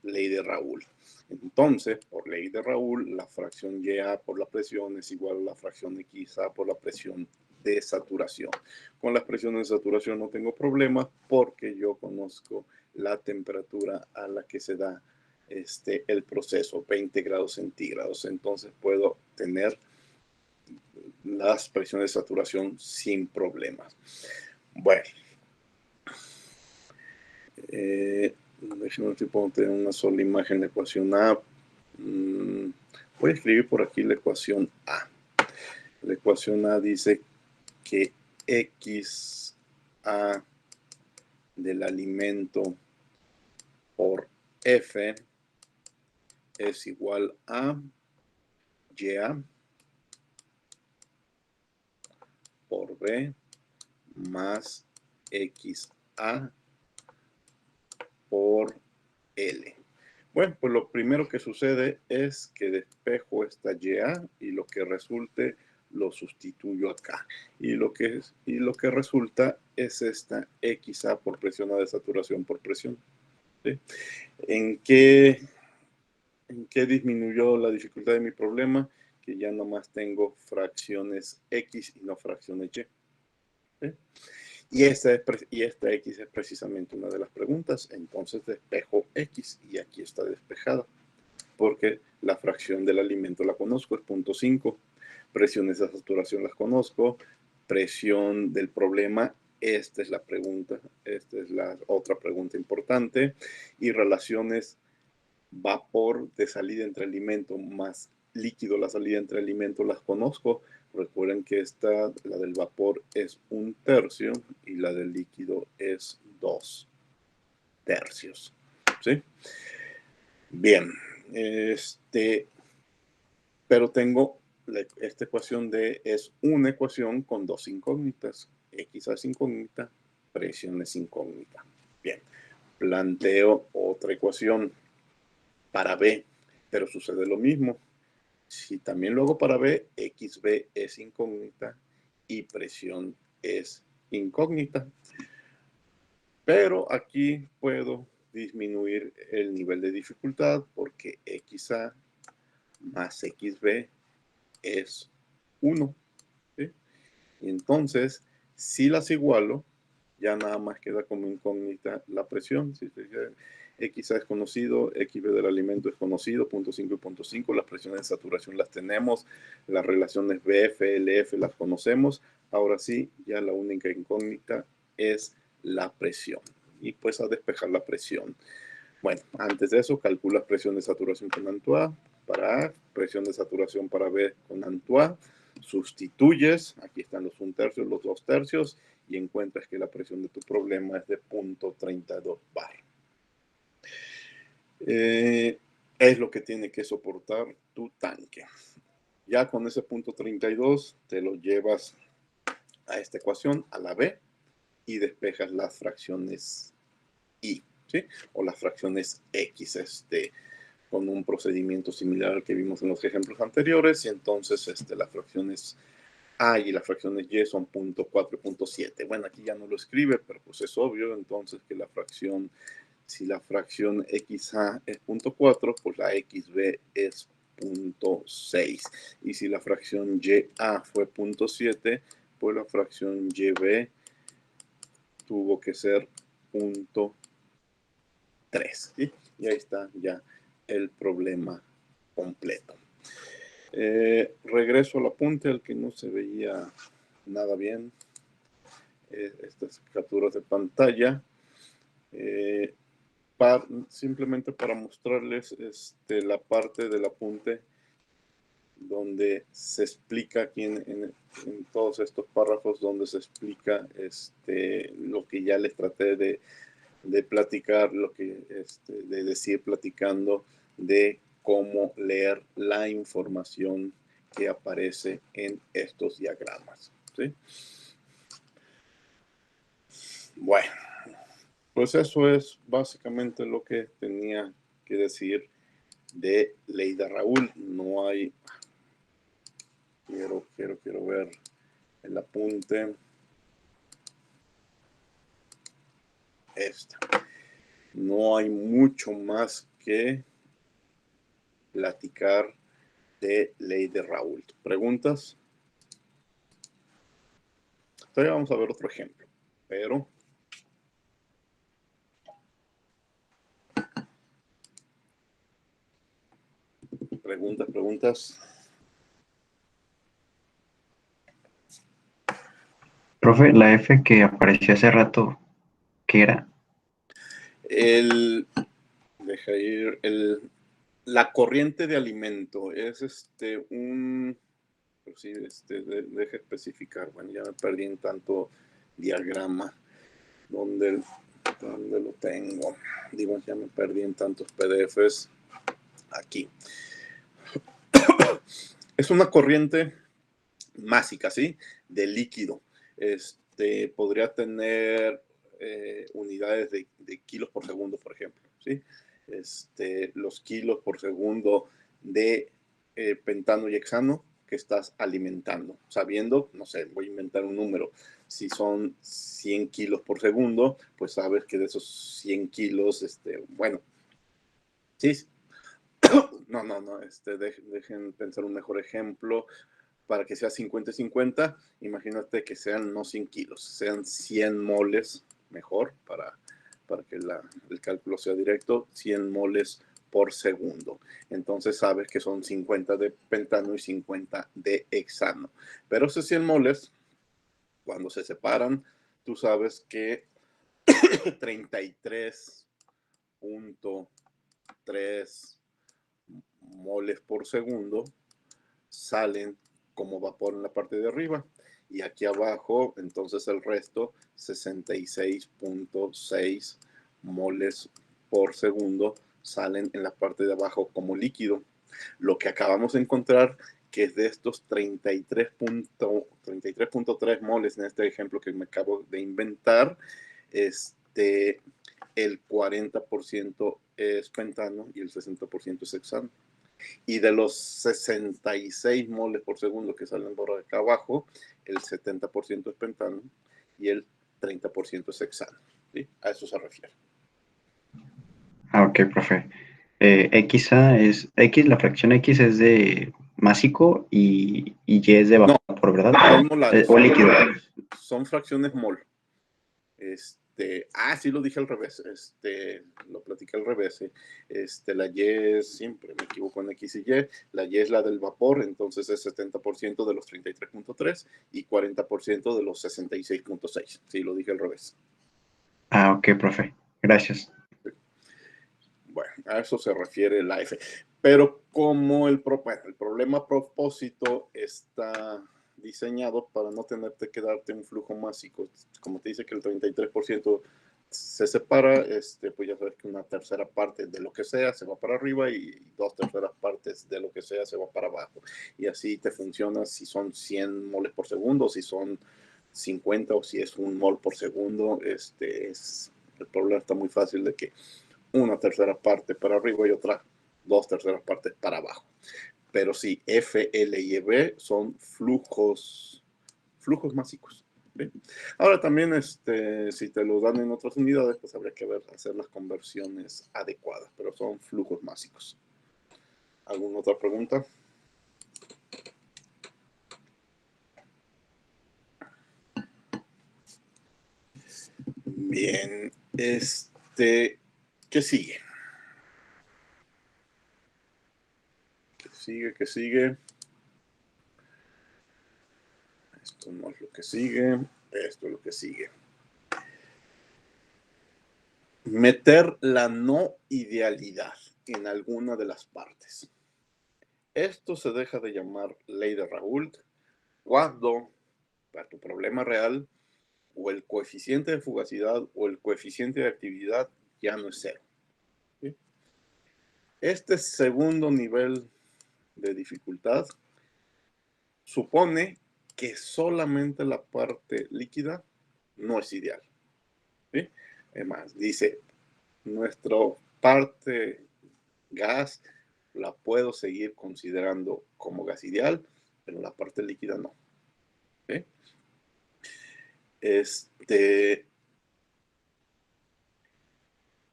ley de Raoul. Entonces, por ley de Raoul, la fracción YA por la presión es igual a la fracción XA por la presión de saturación. Con las presiones de saturación no tengo problemas porque yo conozco la temperatura a la que se da el proceso, 20 grados centígrados. Entonces puedo tener las presiones de saturación sin problemas. Bueno. Déjenme tener una sola imagen de ecuación A. Voy a escribir por aquí la ecuación A. La ecuación A dice que XA del alimento por F es igual a YA por B más XA por L. Bueno, pues lo primero que sucede es que despejo esta YA y lo que resulte lo sustituyo acá. Y lo que resulta es esta XA por presión a desaturación por presión. ¿Sí? ¿En qué disminuyó la dificultad de mi problema? Que ya nomás tengo fracciones X y no fracciones Y. ¿Sí? Y esta X es precisamente una de las preguntas. Entonces despejo X y aquí está despejada. Porque la fracción del alimento la conozco, es 0.5. Presiones de saturación las conozco. Presión del problema, esta es la pregunta. Esta es la otra pregunta importante. Y relaciones vapor de salida entre alimento más líquido, la salida entre alimento las conozco. Recuerden que la del vapor es 1/3 y la del líquido es 2/3. ¿Sí? Bien, pero tengo esta ecuación es una ecuación con dos incógnitas. X es incógnita, presión es incógnita. Bien, planteo otra ecuación para B, pero sucede lo mismo. Si también lo hago para B, XB es incógnita y presión es incógnita. Pero aquí puedo disminuir el nivel de dificultad porque XA más XB es 1. ¿Sí? Y entonces, si las igualo, ya nada más queda como incógnita la presión. Si XA es conocido, XB del alimento es conocido, 0.5 y 0.5. Las presiones de saturación las tenemos, las relaciones BF, LF las conocemos. Ahora sí, ya la única incógnita es la presión. Y pues a despejar la presión. Bueno, antes de eso, calculas presión de saturación con Antoine para A, presión de saturación para B con Antoine. Sustituyes, aquí están los 1/3, los 2/3, y encuentras que la presión de tu problema es de 0.32 bar. Es lo que tiene que soportar tu tanque. Ya con ese 0.32 te lo llevas a esta ecuación, a la B, y despejas las fracciones I, ¿sí? O las fracciones X, con un procedimiento similar al que vimos en los ejemplos anteriores, y entonces las fracciones A y las fracciones Y son 0.4 y 0.7. Bueno, aquí ya no lo escribe, pero pues es obvio entonces que si la fracción XA es 0.4, pues la XB es 0.6. Y si la fracción YA fue 0.7, pues la fracción YB tuvo que ser 0.3. ¿Sí? Y ahí está ya el problema completo. Regreso al apunte al que no se veía nada bien. Estas capturas de pantalla. Simplemente para mostrarles la parte del apunte donde se explica aquí en todos estos párrafos, donde se explica lo que ya les traté de platicar, lo que de decir platicando, de cómo leer la información que aparece en estos diagramas. ¿Sí? Bueno, pues eso es básicamente lo que tenía que decir de Leida Raúl. No hay... Quiero ver el apunte. No hay mucho más que platicar de Leida Raúl. ¿Preguntas? Todavía vamos a ver otro ejemplo, pero preguntas. Profe, la F que apareció hace rato, ¿qué era? Deja ir, la corriente de alimento es pues sí, deja especificar. Bueno, ya me perdí en tanto diagrama. ¿Dónde lo tengo? Digo, ya me perdí en tantos PDFs. aquí. Es una corriente másica, ¿sí? De líquido. Podría tener unidades de kilos por segundo, por ejemplo, ¿sí? Los kilos por segundo de pentano y hexano que estás alimentando, sabiendo, no sé, voy a inventar un número, si son 100 kilos por segundo, pues sabes que de esos 100 kilos, bueno, sí, no, dejen pensar un mejor ejemplo, para que sea 50 y 50, imagínate que sean no 100 kilos, sean 100 moles, mejor, para que el cálculo sea directo, 100 moles por segundo. Entonces sabes que son 50 de pentano y 50 de hexano. Pero esos 100 moles, cuando se separan, tú sabes que 33.3 moles por segundo salen como vapor en la parte de arriba, y aquí abajo entonces el resto 66.6 moles por segundo salen en la parte de abajo como líquido. Lo que acabamos de encontrar, que es de estos 33.3 moles en este ejemplo que me acabo de inventar, el 40% es pentano y el 60% es hexano. Y de los 66 moles por segundo que salen por acá abajo, el 70% es pentano y el 30% es hexano, ¿sí? A eso se refiere. Ah, ok, profe. X, la fracción X es de másico y Y es de No, vapor, ¿verdad? son molares. O líquido. Son fracciones mol. Sí lo dije al revés, lo platiqué al revés. La Y es, siempre me equivoco en X y Y, la Y es la del vapor, entonces es 70% de los 33.3 y 40% de los 66.6. Sí, lo dije al revés. Ah, ok, profe. Gracias. Bueno, a eso se refiere la F. Pero como el problema a propósito está diseñado para no tenerte que darte un flujo másico, como te dice que el 33% se separa, pues ya sabes que una tercera parte de lo que sea se va para arriba y 2/3 partes de lo que sea se va para abajo. Y así te funciona si son 100 moles por segundo, si son 50 o si es 1 mol por segundo. El problema está muy fácil de que una tercera parte para arriba y otra 2/3 partes para abajo. Pero sí, F, L y B son flujos másicos. ¿Sí? Ahora también, si te lo dan en otras unidades, pues habría que hacer las conversiones adecuadas, pero son flujos másicos. ¿Alguna otra pregunta? Bien, ¿qué sigue? ¿Qué sigue? Esto no es lo que sigue, esto es lo que sigue. Meter la no idealidad en alguna de las partes. Esto se deja de llamar ley de Raoult cuando, para tu problema real, o el coeficiente de fugacidad o el coeficiente de actividad ya no es cero. ¿Sí? Este segundo nivel de dificultad supone que solamente la parte líquida no es ideal. ¿Sí? Además, dice, nuestra parte gas la puedo seguir considerando como gas ideal, pero la parte líquida no. ¿Sí?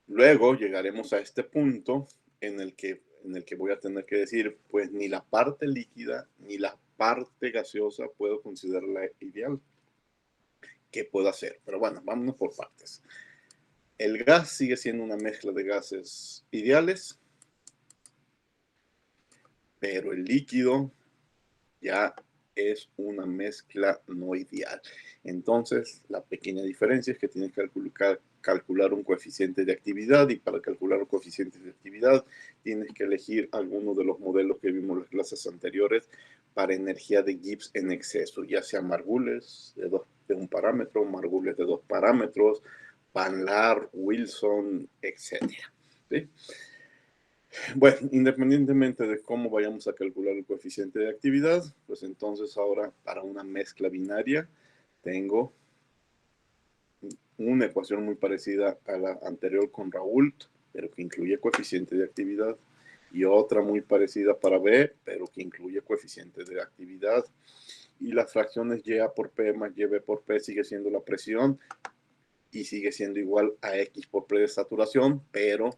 Luego llegaremos a este punto en el que voy a tener que decir, pues ni la parte líquida ni la parte gaseosa puedo considerarla ideal. ¿Qué puedo hacer? Pero bueno, vámonos por partes. El gas sigue siendo una mezcla de gases ideales, pero el líquido ya es una mezcla no ideal. Entonces, la pequeña diferencia es que tienes que calcular un coeficiente de actividad, y para calcular un coeficiente de actividad tienes que elegir alguno de los modelos que vimos en las clases anteriores para energía de Gibbs en exceso, ya sea Margules de un parámetro, Margules de 2 parámetros, Panlar, Wilson, etc. ¿Sí? Bueno, independientemente de cómo vayamos a calcular el coeficiente de actividad, pues entonces ahora para una mezcla binaria tengo una ecuación muy parecida a la anterior con Raoult, pero que incluye coeficiente de actividad, y otra muy parecida para B, pero que incluye coeficiente de actividad. Y las fracciones Y por P más YB por P sigue siendo la presión y sigue siendo igual a X por P de saturación, pero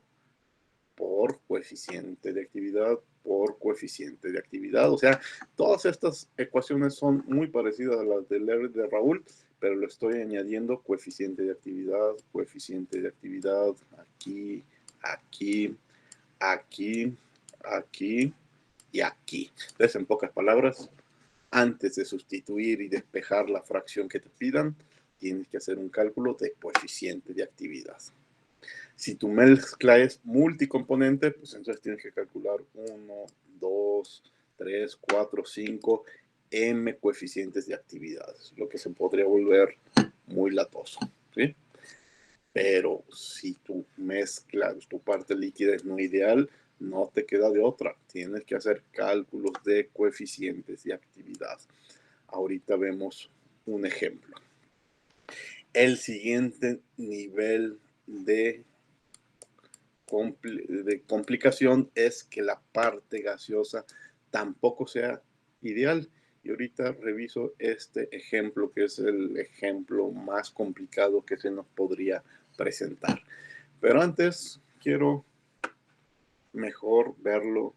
por coeficiente de actividad por coeficiente de actividad. O sea, todas estas ecuaciones son muy parecidas a las del R de Raoult, pero le estoy añadiendo coeficiente de actividad, aquí, aquí, aquí, aquí y aquí. Entonces, en pocas palabras, antes de sustituir y despejar la fracción que te pidan, tienes que hacer un cálculo de coeficiente de actividad. Si tu mezcla es multicomponente, pues entonces tienes que calcular 1, 2, 3, 4, 5, m coeficientes de actividades, lo que se podría volver muy latoso, ¿sí? Pero si tu mezcla, tu parte líquida es no ideal, no te queda de otra. Tienes que hacer cálculos de coeficientes de actividad. Ahorita vemos un ejemplo. El siguiente nivel de complicación es que la parte gaseosa tampoco sea ideal. Y ahorita reviso este ejemplo, que es el ejemplo más complicado que se nos podría presentar. Pero antes quiero mejor verlo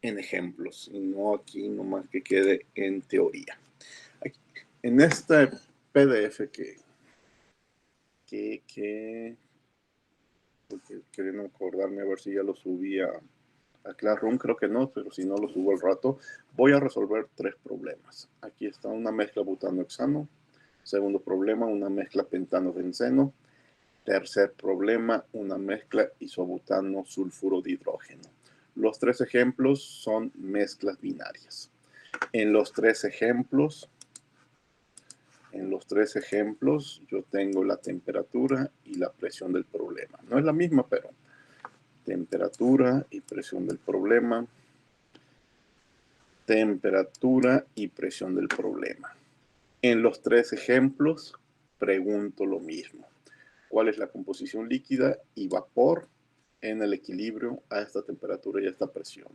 en ejemplos y no aquí nomás que quede en teoría. Aquí, en este PDF queriendo acordarme a ver si ya lo subí a Classroom, creo que no, pero si no lo subo al rato, voy a resolver 3 problemas. Aquí está una mezcla butano-hexano. Segundo problema, una mezcla pentano-benceno. Tercer problema, una mezcla isobutano-sulfuro de hidrógeno. Los 3 ejemplos son mezclas binarias. En los tres ejemplos yo tengo la temperatura y la presión del problema. No es la misma, pero temperatura y presión del problema. Temperatura y presión del problema. En los 3 ejemplos, pregunto lo mismo. ¿Cuál es la composición líquida y vapor en el equilibrio a esta temperatura y a esta presión?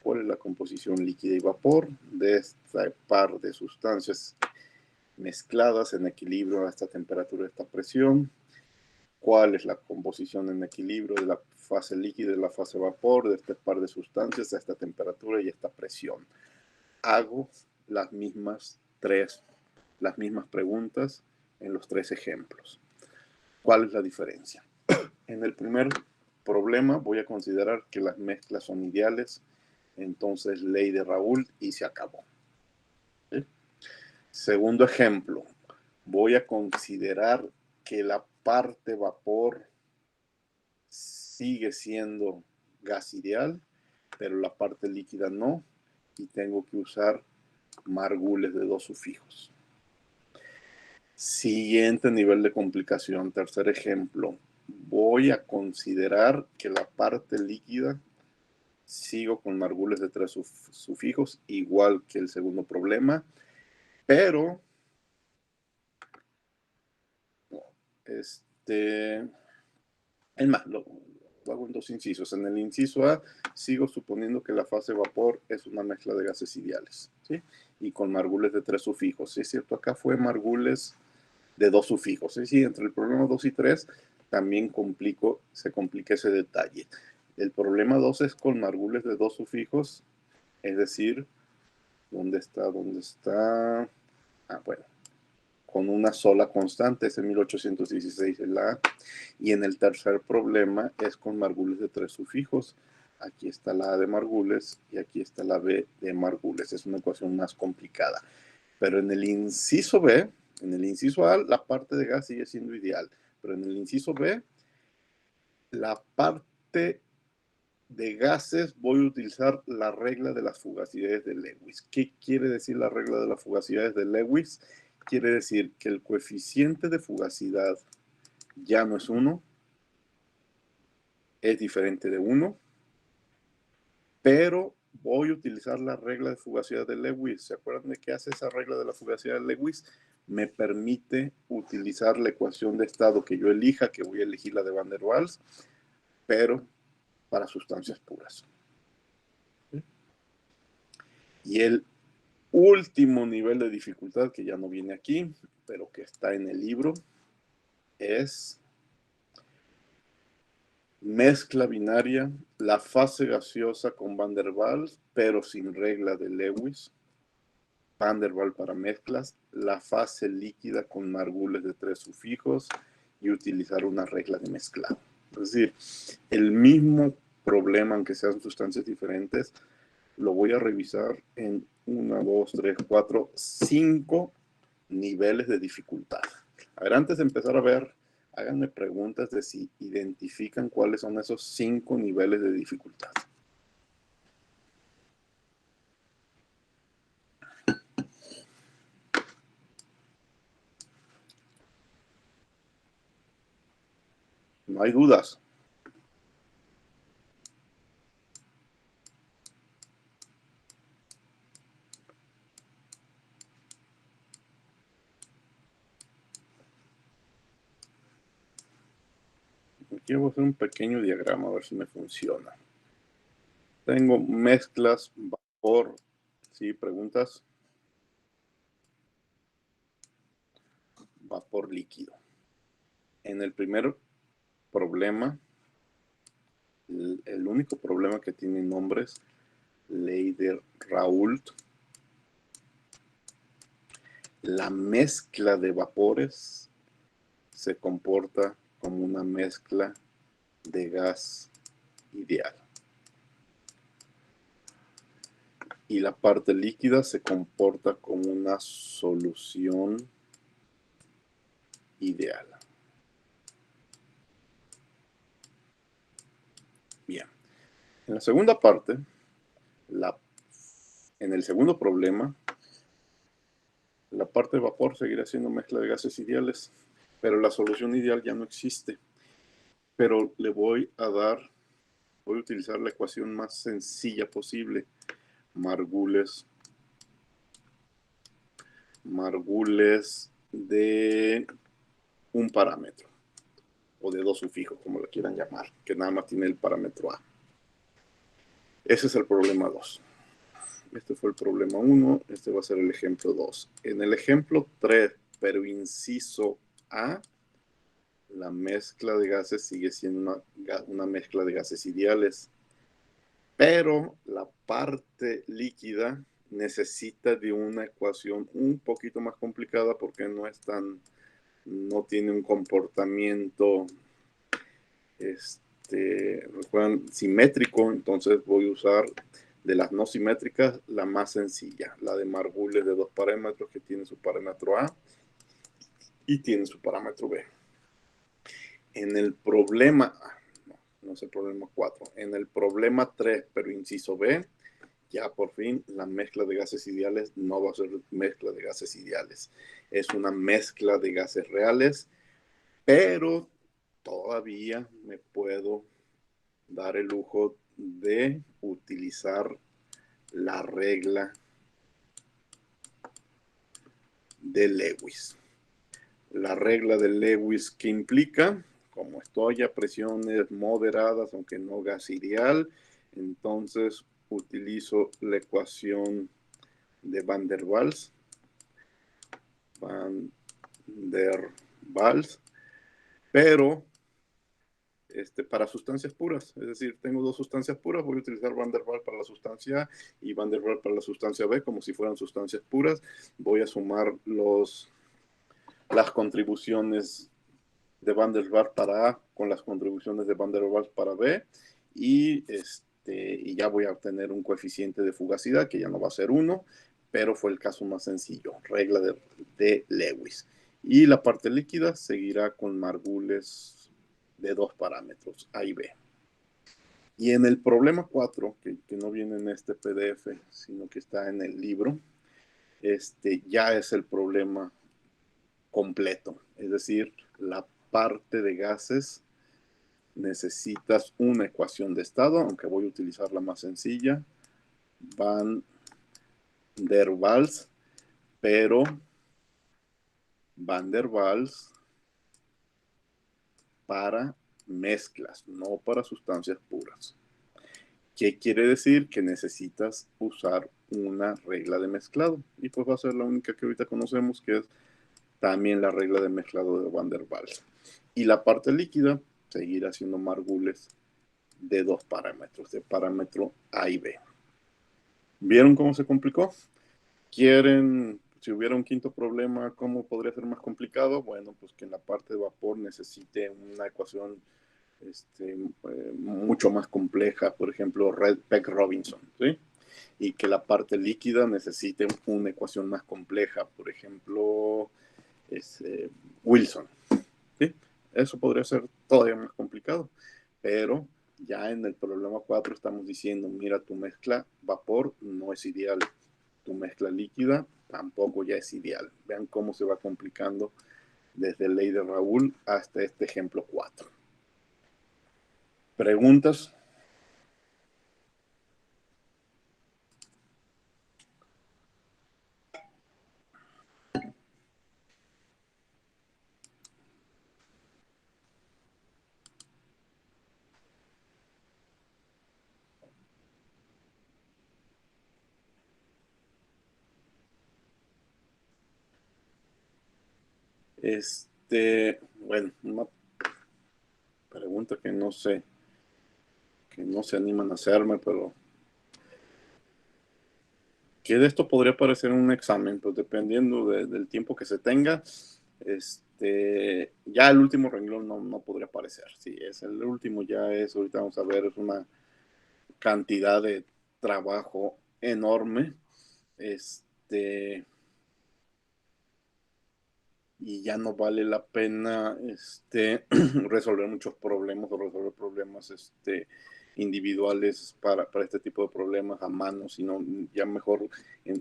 ¿Cuál es la composición líquida y vapor de esta par de sustancias mezcladas en equilibrio a esta temperatura y a esta presión? ¿Cuál es la composición en equilibrio de la fase líquida y la fase vapor de este par de sustancias a esta temperatura y a esta presión? Hago las mismas preguntas en los 3 ejemplos. ¿Cuál es la diferencia? En el primer problema voy a considerar que las mezclas son ideales, entonces ley de Raoult y se acabó. ¿Sí? Segundo ejemplo, voy a considerar que la parte vapor sigue siendo gas ideal, pero la parte líquida no, y tengo que usar margules de 2 sufijos. Siguiente nivel de complicación, tercer ejemplo. Voy a considerar que la parte líquida sigo con margules de 3 sufijos, igual que el segundo problema, pero es más, lo hago en 2 incisos. En el inciso A sigo suponiendo que la fase vapor es una mezcla de gases ideales, ¿sí? Y con margules de 3 sufijos. ¿Sí? Es cierto, acá fue margules de 2 sufijos. ¿Sí? Sí, entre el problema 2 y 3 también se complica ese detalle. El problema 2 es con margules de 2 sufijos, es decir, ¿dónde está? Ah, bueno, con una sola constante, es en 1816 el A. Y en el tercer problema es con margules de 3 sufijos. Aquí está la A de margules y aquí está la B de margules. Es una ecuación más complicada. Pero en el inciso B, en el inciso A, la parte de gas sigue siendo ideal. Pero en el inciso B, la parte de gases voy a utilizar la regla de las fugacidades de Lewis. ¿Qué quiere decir la regla de las fugacidades de Lewis? Quiere decir que el coeficiente de fugacidad ya no es 1, es diferente de 1, pero voy a utilizar la regla de fugacidad de Lewis. ¿Se acuerdan de qué hace esa regla de la fugacidad de Lewis? Me permite utilizar la ecuación de estado que yo elija, que voy a elegir la de Van der Waals, pero para sustancias puras. Y el último nivel de dificultad, que ya no viene aquí, pero que está en el libro, es mezcla binaria, la fase gaseosa con Van der Waals, pero sin regla de Lewis. Van der Waals para mezclas, la fase líquida con margules de 3 sufijos y utilizar una regla de mezclado. Es decir, el mismo problema, aunque sean sustancias diferentes, lo voy a revisar en 1, 2, 3, 4, 5 niveles de dificultad. A ver, antes de empezar a ver, háganme preguntas de si identifican cuáles son esos 5 niveles de dificultad. No hay dudas. Aquí voy a hacer un pequeño diagrama a ver si me funciona. Tengo mezclas, vapor. ¿Sí? ¿Preguntas? Vapor líquido. En el primer problema, el único problema que tiene nombres, ley de Raoult. La mezcla de vapores se comporta como una mezcla de gas ideal. Y la parte líquida se comporta como una solución ideal. Bien. En la segunda parte, en el segundo problema, la parte de vapor seguirá siendo mezcla de gases ideales, pero la solución ideal ya no existe. Pero le voy a utilizar la ecuación más sencilla posible. Margules de un parámetro o de 2 sufijos, como lo quieran llamar, que nada más tiene el parámetro A. Ese es el problema 2. Este fue el problema 1, este va a ser el ejemplo 2. En el ejemplo 3, pero inciso A, la mezcla de gases sigue siendo una mezcla de gases ideales, pero la parte líquida necesita de una ecuación un poquito más complicada porque no tiene un comportamiento simétrico. Entonces voy a usar de las no simétricas la más sencilla, la de Margules de 2 parámetros, que tiene su parámetro A y tiene su parámetro B. En el problema, no es el problema 4, en el problema 3, pero inciso B, ya por fin la mezcla de gases ideales no va a ser mezcla de gases ideales. Es una mezcla de gases reales, pero todavía me puedo dar el lujo de utilizar la regla de Lewis. La regla de Lewis, que implica, como estoy a presiones moderadas, aunque no gas ideal, entonces utilizo la ecuación de Van der Waals. Pero para sustancias puras, es decir, tengo 2 sustancias puras, voy a utilizar Van der Waals para la sustancia A y Van der Waals para la sustancia B, como si fueran sustancias puras. Voy a sumar las contribuciones de Van der Waals para A con las contribuciones de Van der Waals para B, y ya voy a obtener un coeficiente de fugacidad que ya no va a ser 1, pero fue el caso más sencillo, regla de Lewis. Y la parte líquida seguirá con Margules de 2 parámetros, A y B. Y en el problema 4, que no viene en este PDF, sino que está en el libro, ya es el problema completo, es decir, la parte de gases necesitas una ecuación de estado, aunque voy a utilizar la más sencilla, Van der Waals, pero Van der Waals para mezclas, no para sustancias puras. ¿Qué quiere decir? Que necesitas usar una regla de mezclado. Y pues va a ser la única que ahorita conocemos, que es también la regla de mezclado de Van der Waals. Y la parte líquida seguirá siendo Margules de dos parámetros, de parámetro A y B. ¿Vieron cómo se complicó? ¿Quieren, si hubiera un quinto problema, cómo podría ser más complicado? Bueno, pues que en la parte de vapor necesite una ecuación mucho más compleja, por ejemplo, Peck-Robinson, ¿sí? Y que la parte líquida necesite una ecuación más compleja, por ejemplo, Wilson, ¿sí? Eso podría ser todavía más complicado, pero ya en el problema 4 estamos diciendo, mira, tu mezcla vapor no es ideal, tu mezcla líquida tampoco ya es ideal. Vean cómo se va complicando desde ley de Raoult hasta este ejemplo 4. ¿Preguntas? Bueno, una pregunta que no sé, que no se animan a hacerme, pero que de esto podría aparecer en un examen, pues dependiendo del tiempo que se tenga, ya el último renglón no podría aparecer. Sí, es el último, ya es, ahorita vamos a ver, es una cantidad de trabajo enorme, y ya no vale la pena resolver muchos problemas o resolver problemas individuales para este tipo de problemas a mano, sino ya mejor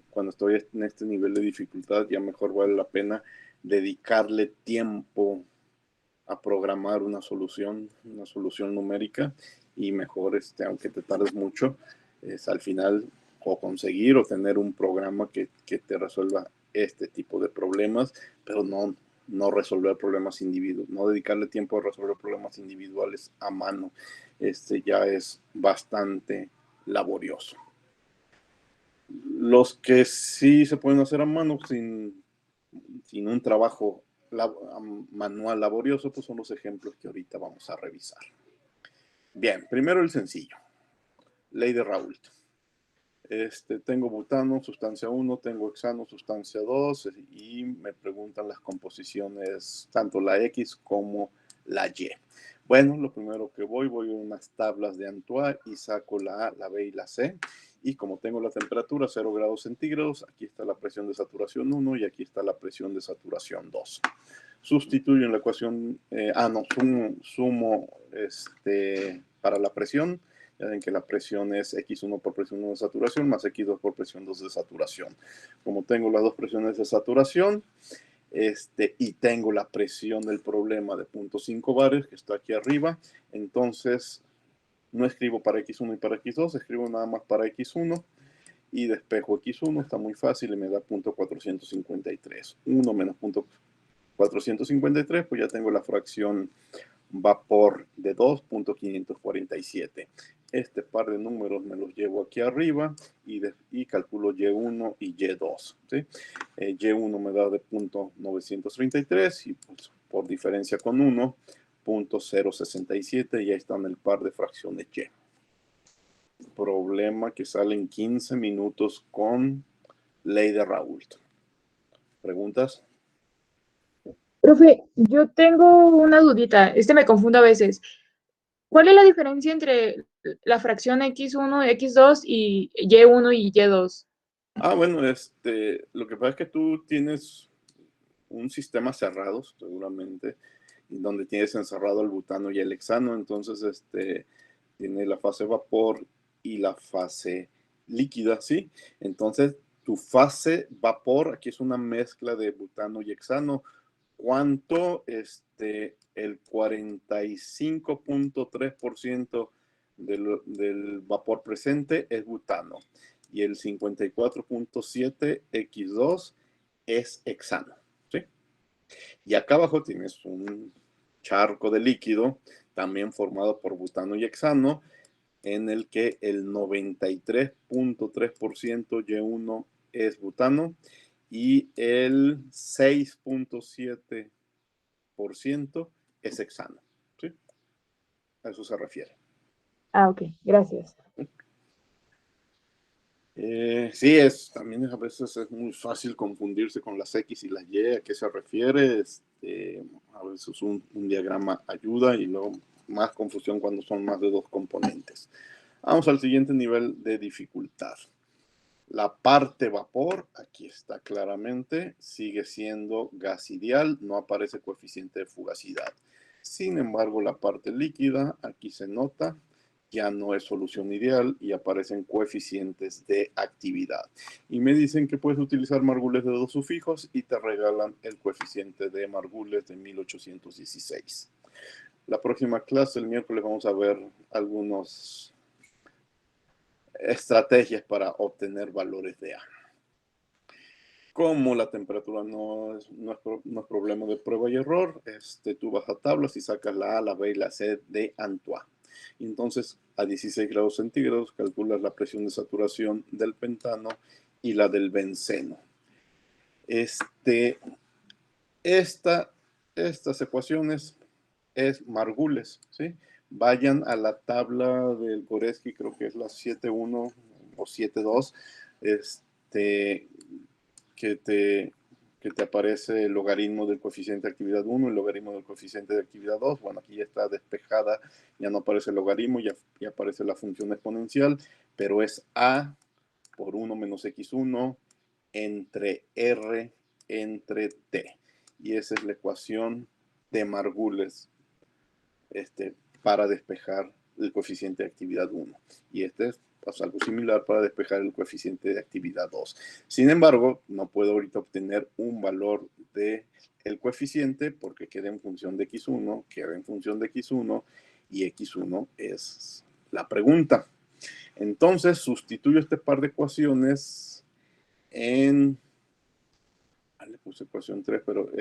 cuando estoy en este nivel de dificultad, ya mejor vale la pena dedicarle tiempo a programar una solución numérica, y mejor, aunque te tardes mucho, es al final o conseguir o tener un programa que te resuelva este tipo de problemas, pero no resolver problemas individuales, no dedicarle tiempo a resolver problemas individuales a mano. Ya es bastante laborioso. Los que sí se pueden hacer a mano sin un trabajo manual laborioso, pues son los ejemplos que ahorita vamos a revisar. Bien, primero el sencillo. Ley de Raoult. Tengo butano, sustancia 1, tengo hexano, sustancia 2, y me preguntan las composiciones, tanto la X como la Y. Bueno, lo primero que voy a unas tablas de Antoine y saco la A, la B y la C. Y como tengo la temperatura 0 grados centígrados, aquí está la presión de saturación 1 y aquí está la presión de saturación 2. Sustituyo en la ecuación, sumo para la presión. Ya ven que la presión es X1 por presión 1 de saturación más X2 por presión 2 de saturación. Como tengo las dos presiones de saturación, y tengo la presión del problema de 0.5 bares, que está aquí arriba, entonces no escribo para X1 y para X2, escribo nada más para X1 y despejo X1, está muy fácil y me da 0.453. 1 menos 0.453, pues ya tengo la fracción vapor de 2.547. Este par de números me los llevo aquí arriba y calculo Y1 y Y2. ¿Sí? Y1 me da de 0.933 y pues, por diferencia con 1, 0.067, y ahí están el par de fracciones Y. Problema que sale en 15 minutos con ley de Raoult. ¿Preguntas? Profe, yo tengo una dudita, me confundo a veces. ¿Cuál es la diferencia entre la fracción X1, X2 y Y1 y Y2? Bueno, lo que pasa es que tú tienes un sistema cerrado, seguramente, donde tienes encerrado el butano y el hexano, entonces tiene la fase vapor y la fase líquida, ¿sí? Entonces, tu fase vapor, aquí es una mezcla de butano y hexano. ¿Cuánto el 45.3% del vapor presente es butano y el 54.7 X2 es hexano, ¿sí? Y acá abajo tienes un charco de líquido también formado por butano y hexano, en el que el 93.3% Y1 es butano y el 6.7% es hexano, ¿sí? A eso se refiere. Ah, ok, gracias. Sí, también a veces es muy fácil confundirse con las X y las Y, ¿a qué se refiere? A veces un diagrama ayuda y luego más confusión cuando son más de dos componentes. Vamos al siguiente nivel de dificultad. La parte vapor, aquí está claramente, sigue siendo gas ideal, no aparece coeficiente de fugacidad. Sin embargo, la parte líquida, aquí se nota, ya no es solución ideal y aparecen coeficientes de actividad. Y me dicen que puedes utilizar Margules de dos sufijos y te regalan el coeficiente de Margules de 1816. La próxima clase, el miércoles, vamos a ver algunas estrategias para obtener valores de A. Como la temperatura no es problema de prueba y error, tú vas a tablas y sacas la A, la B y la C de Antoine. Entonces, a 16 grados centígrados, calculas la presión de saturación del pentano y la del benceno. Estas ecuaciones es Margules, ¿sí? Vayan a la tabla del Goreski, creo que es la 7.1 o 7.2, que te aparece el logaritmo del coeficiente de actividad 1, el logaritmo del coeficiente de actividad 2. Bueno, aquí ya está despejada, ya no aparece el logaritmo, ya aparece la función exponencial, pero es A por 1 menos X1 entre R entre T. Y esa es la ecuación de Margules para despejar el coeficiente de actividad 1. Y es algo similar para despejar el coeficiente de actividad 2. Sin embargo, no puedo ahorita obtener un valor del coeficiente porque queda en función de X1, queda en función de X1 y X1 es la pregunta. Entonces, sustituyo este par de ecuaciones en... le puse ecuación 3, pero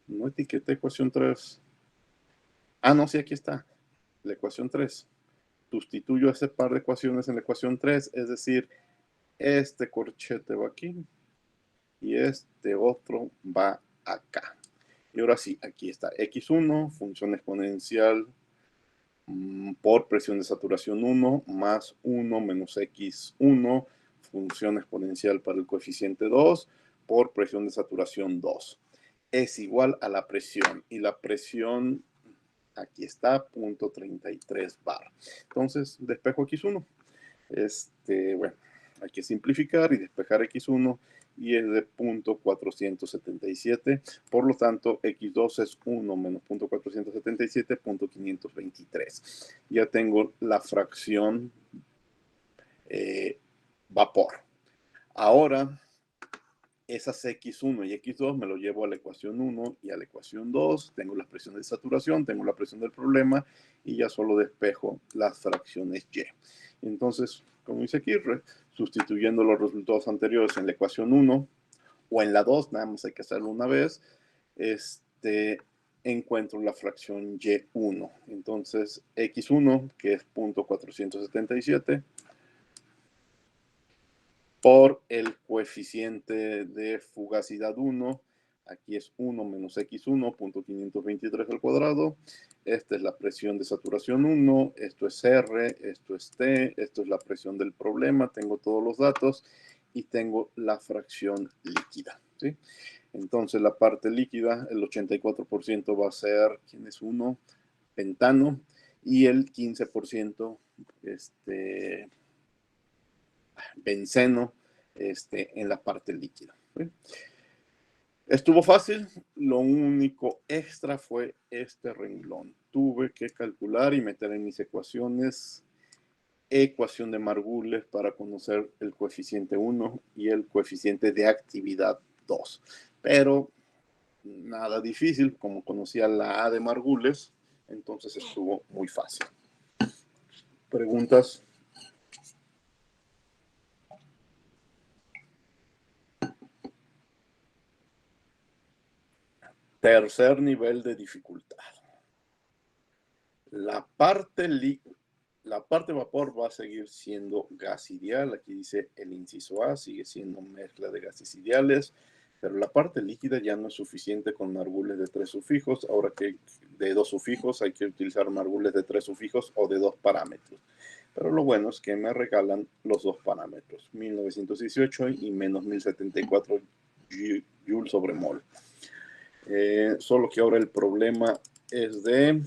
no etiqueté ecuación 3. Ah, no, sí, aquí está. La ecuación 3. Sustituyo ese par de ecuaciones en la ecuación 3, es decir, este corchete va aquí y este otro va acá. Y ahora sí, aquí está X1, función exponencial por presión de saturación 1, más 1 menos X1, función exponencial para el coeficiente 2, por presión de saturación 2. Es igual a la presión, y la presión, aquí está, 0.33 bar. Entonces, despejo X1. Bueno, hay que simplificar y despejar X1 y es de 0.477. Por lo tanto, X2 es 1 menos 0.477, 0.523. Ya tengo la fracción vapor. Ahora, esas X1 y X2 me lo llevo a la ecuación 1 y a la ecuación 2. Tengo la presión de saturación, tengo la presión del problema y ya solo despejo las fracciones Y. Entonces, como dice aquí, sustituyendo los resultados anteriores en la ecuación 1 o en la 2, nada más hay que hacerlo una vez, encuentro la fracción Y1. Entonces, X1, que es 0.477, por el coeficiente de fugacidad 1, aquí es 1 menos X1, 0.523 al cuadrado. Esta es la presión de saturación 1, esto es R, esto es T, esto es la presión del problema, tengo todos los datos y tengo la fracción líquida, ¿sí? Entonces la parte líquida, el 84% va a ser, ¿quién es 1? Pentano, y el 15%, benceno, en la parte líquida, ¿sí? Estuvo fácil, lo único extra fue este renglón. Tuve que calcular y meter en mis ecuaciones ecuación de Margules para conocer el coeficiente 1 y el coeficiente de actividad 2. Pero nada difícil, como conocía la A de Margules, entonces estuvo muy fácil. ¿Preguntas? Tercer nivel de dificultad. La parte vapor va a seguir siendo gas ideal. Aquí dice el inciso A, sigue siendo mezcla de gases ideales, pero la parte líquida ya no es suficiente con margules de 3 sufijos. Ahora que de 2 sufijos hay que utilizar margules de 3 sufijos o de 2 parámetros. Pero lo bueno es que me regalan los 2 parámetros, 1918 y menos 1074 Joule sobre mol. Solo que ahora el problema es de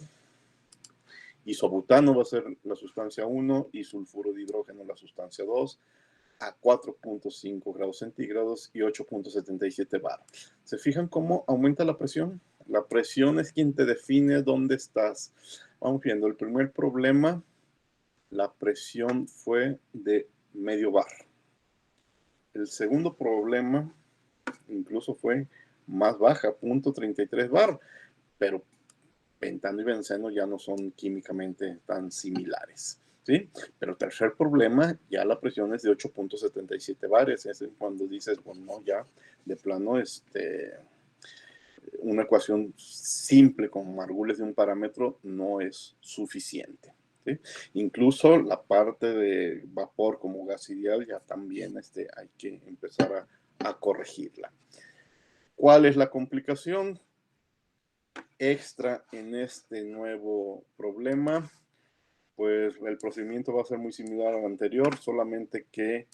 isobutano, va a ser la sustancia 1, y sulfuro de hidrógeno la sustancia 2, a 4.5 grados centígrados y 8.77 bar. ¿Se fijan cómo aumenta la presión? La presión es quien te define dónde estás. Vamos viendo, el primer problema, la presión fue de medio bar. El segundo problema incluso fue más baja, 0.33 bar, pero pentano y benceno ya no son químicamente tan similares, ¿sí? Pero tercer problema, ya la presión es de 8.77 bares, es cuando dices, bueno, no, ya de plano, una ecuación simple con margules de un parámetro no es suficiente, ¿sí? Incluso la parte de vapor como gas ideal ya también hay que empezar a corregirla. ¿Cuál es la complicación extra en este nuevo problema? Pues el procedimiento va a ser muy similar al anterior, solamente que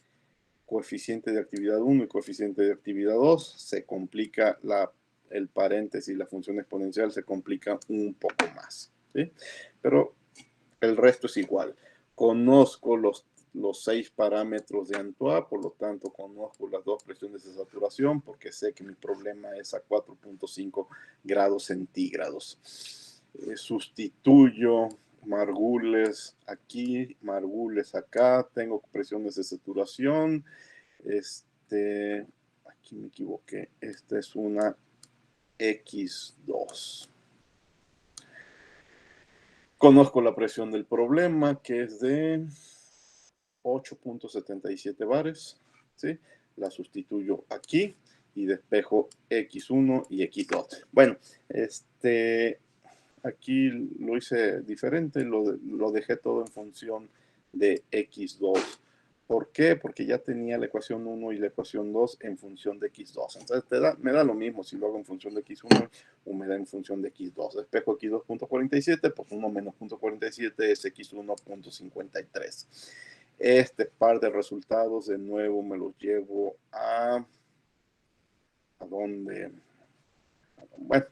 coeficiente de actividad 1 y coeficiente de actividad 2 se complica el paréntesis, la función exponencial se complica un poco más, ¿sí? Pero el resto es igual. Conozco los 6 parámetros de Antoine, por lo tanto conozco las 2 presiones de saturación porque sé que mi problema es a 4.5 grados centígrados. Sustituyo margules aquí, margules acá, tengo presiones de saturación. Aquí me equivoqué, esta es una X2. Conozco la presión del problema, que es de 8.77 bares, ¿sí? La sustituyo aquí y despejo X1 y X2. Bueno, aquí lo hice diferente, lo dejé todo en función de X2. ¿Por qué? Porque ya tenía la ecuación 1 y la ecuación 2 en función de X2. Entonces me da lo mismo si lo hago en función de X1 o me da en función de X2. Despejo X2.47, pues 1 menos 0.47 es X1.53. Este par de resultados de nuevo me los llevo ¿a dónde? Bueno,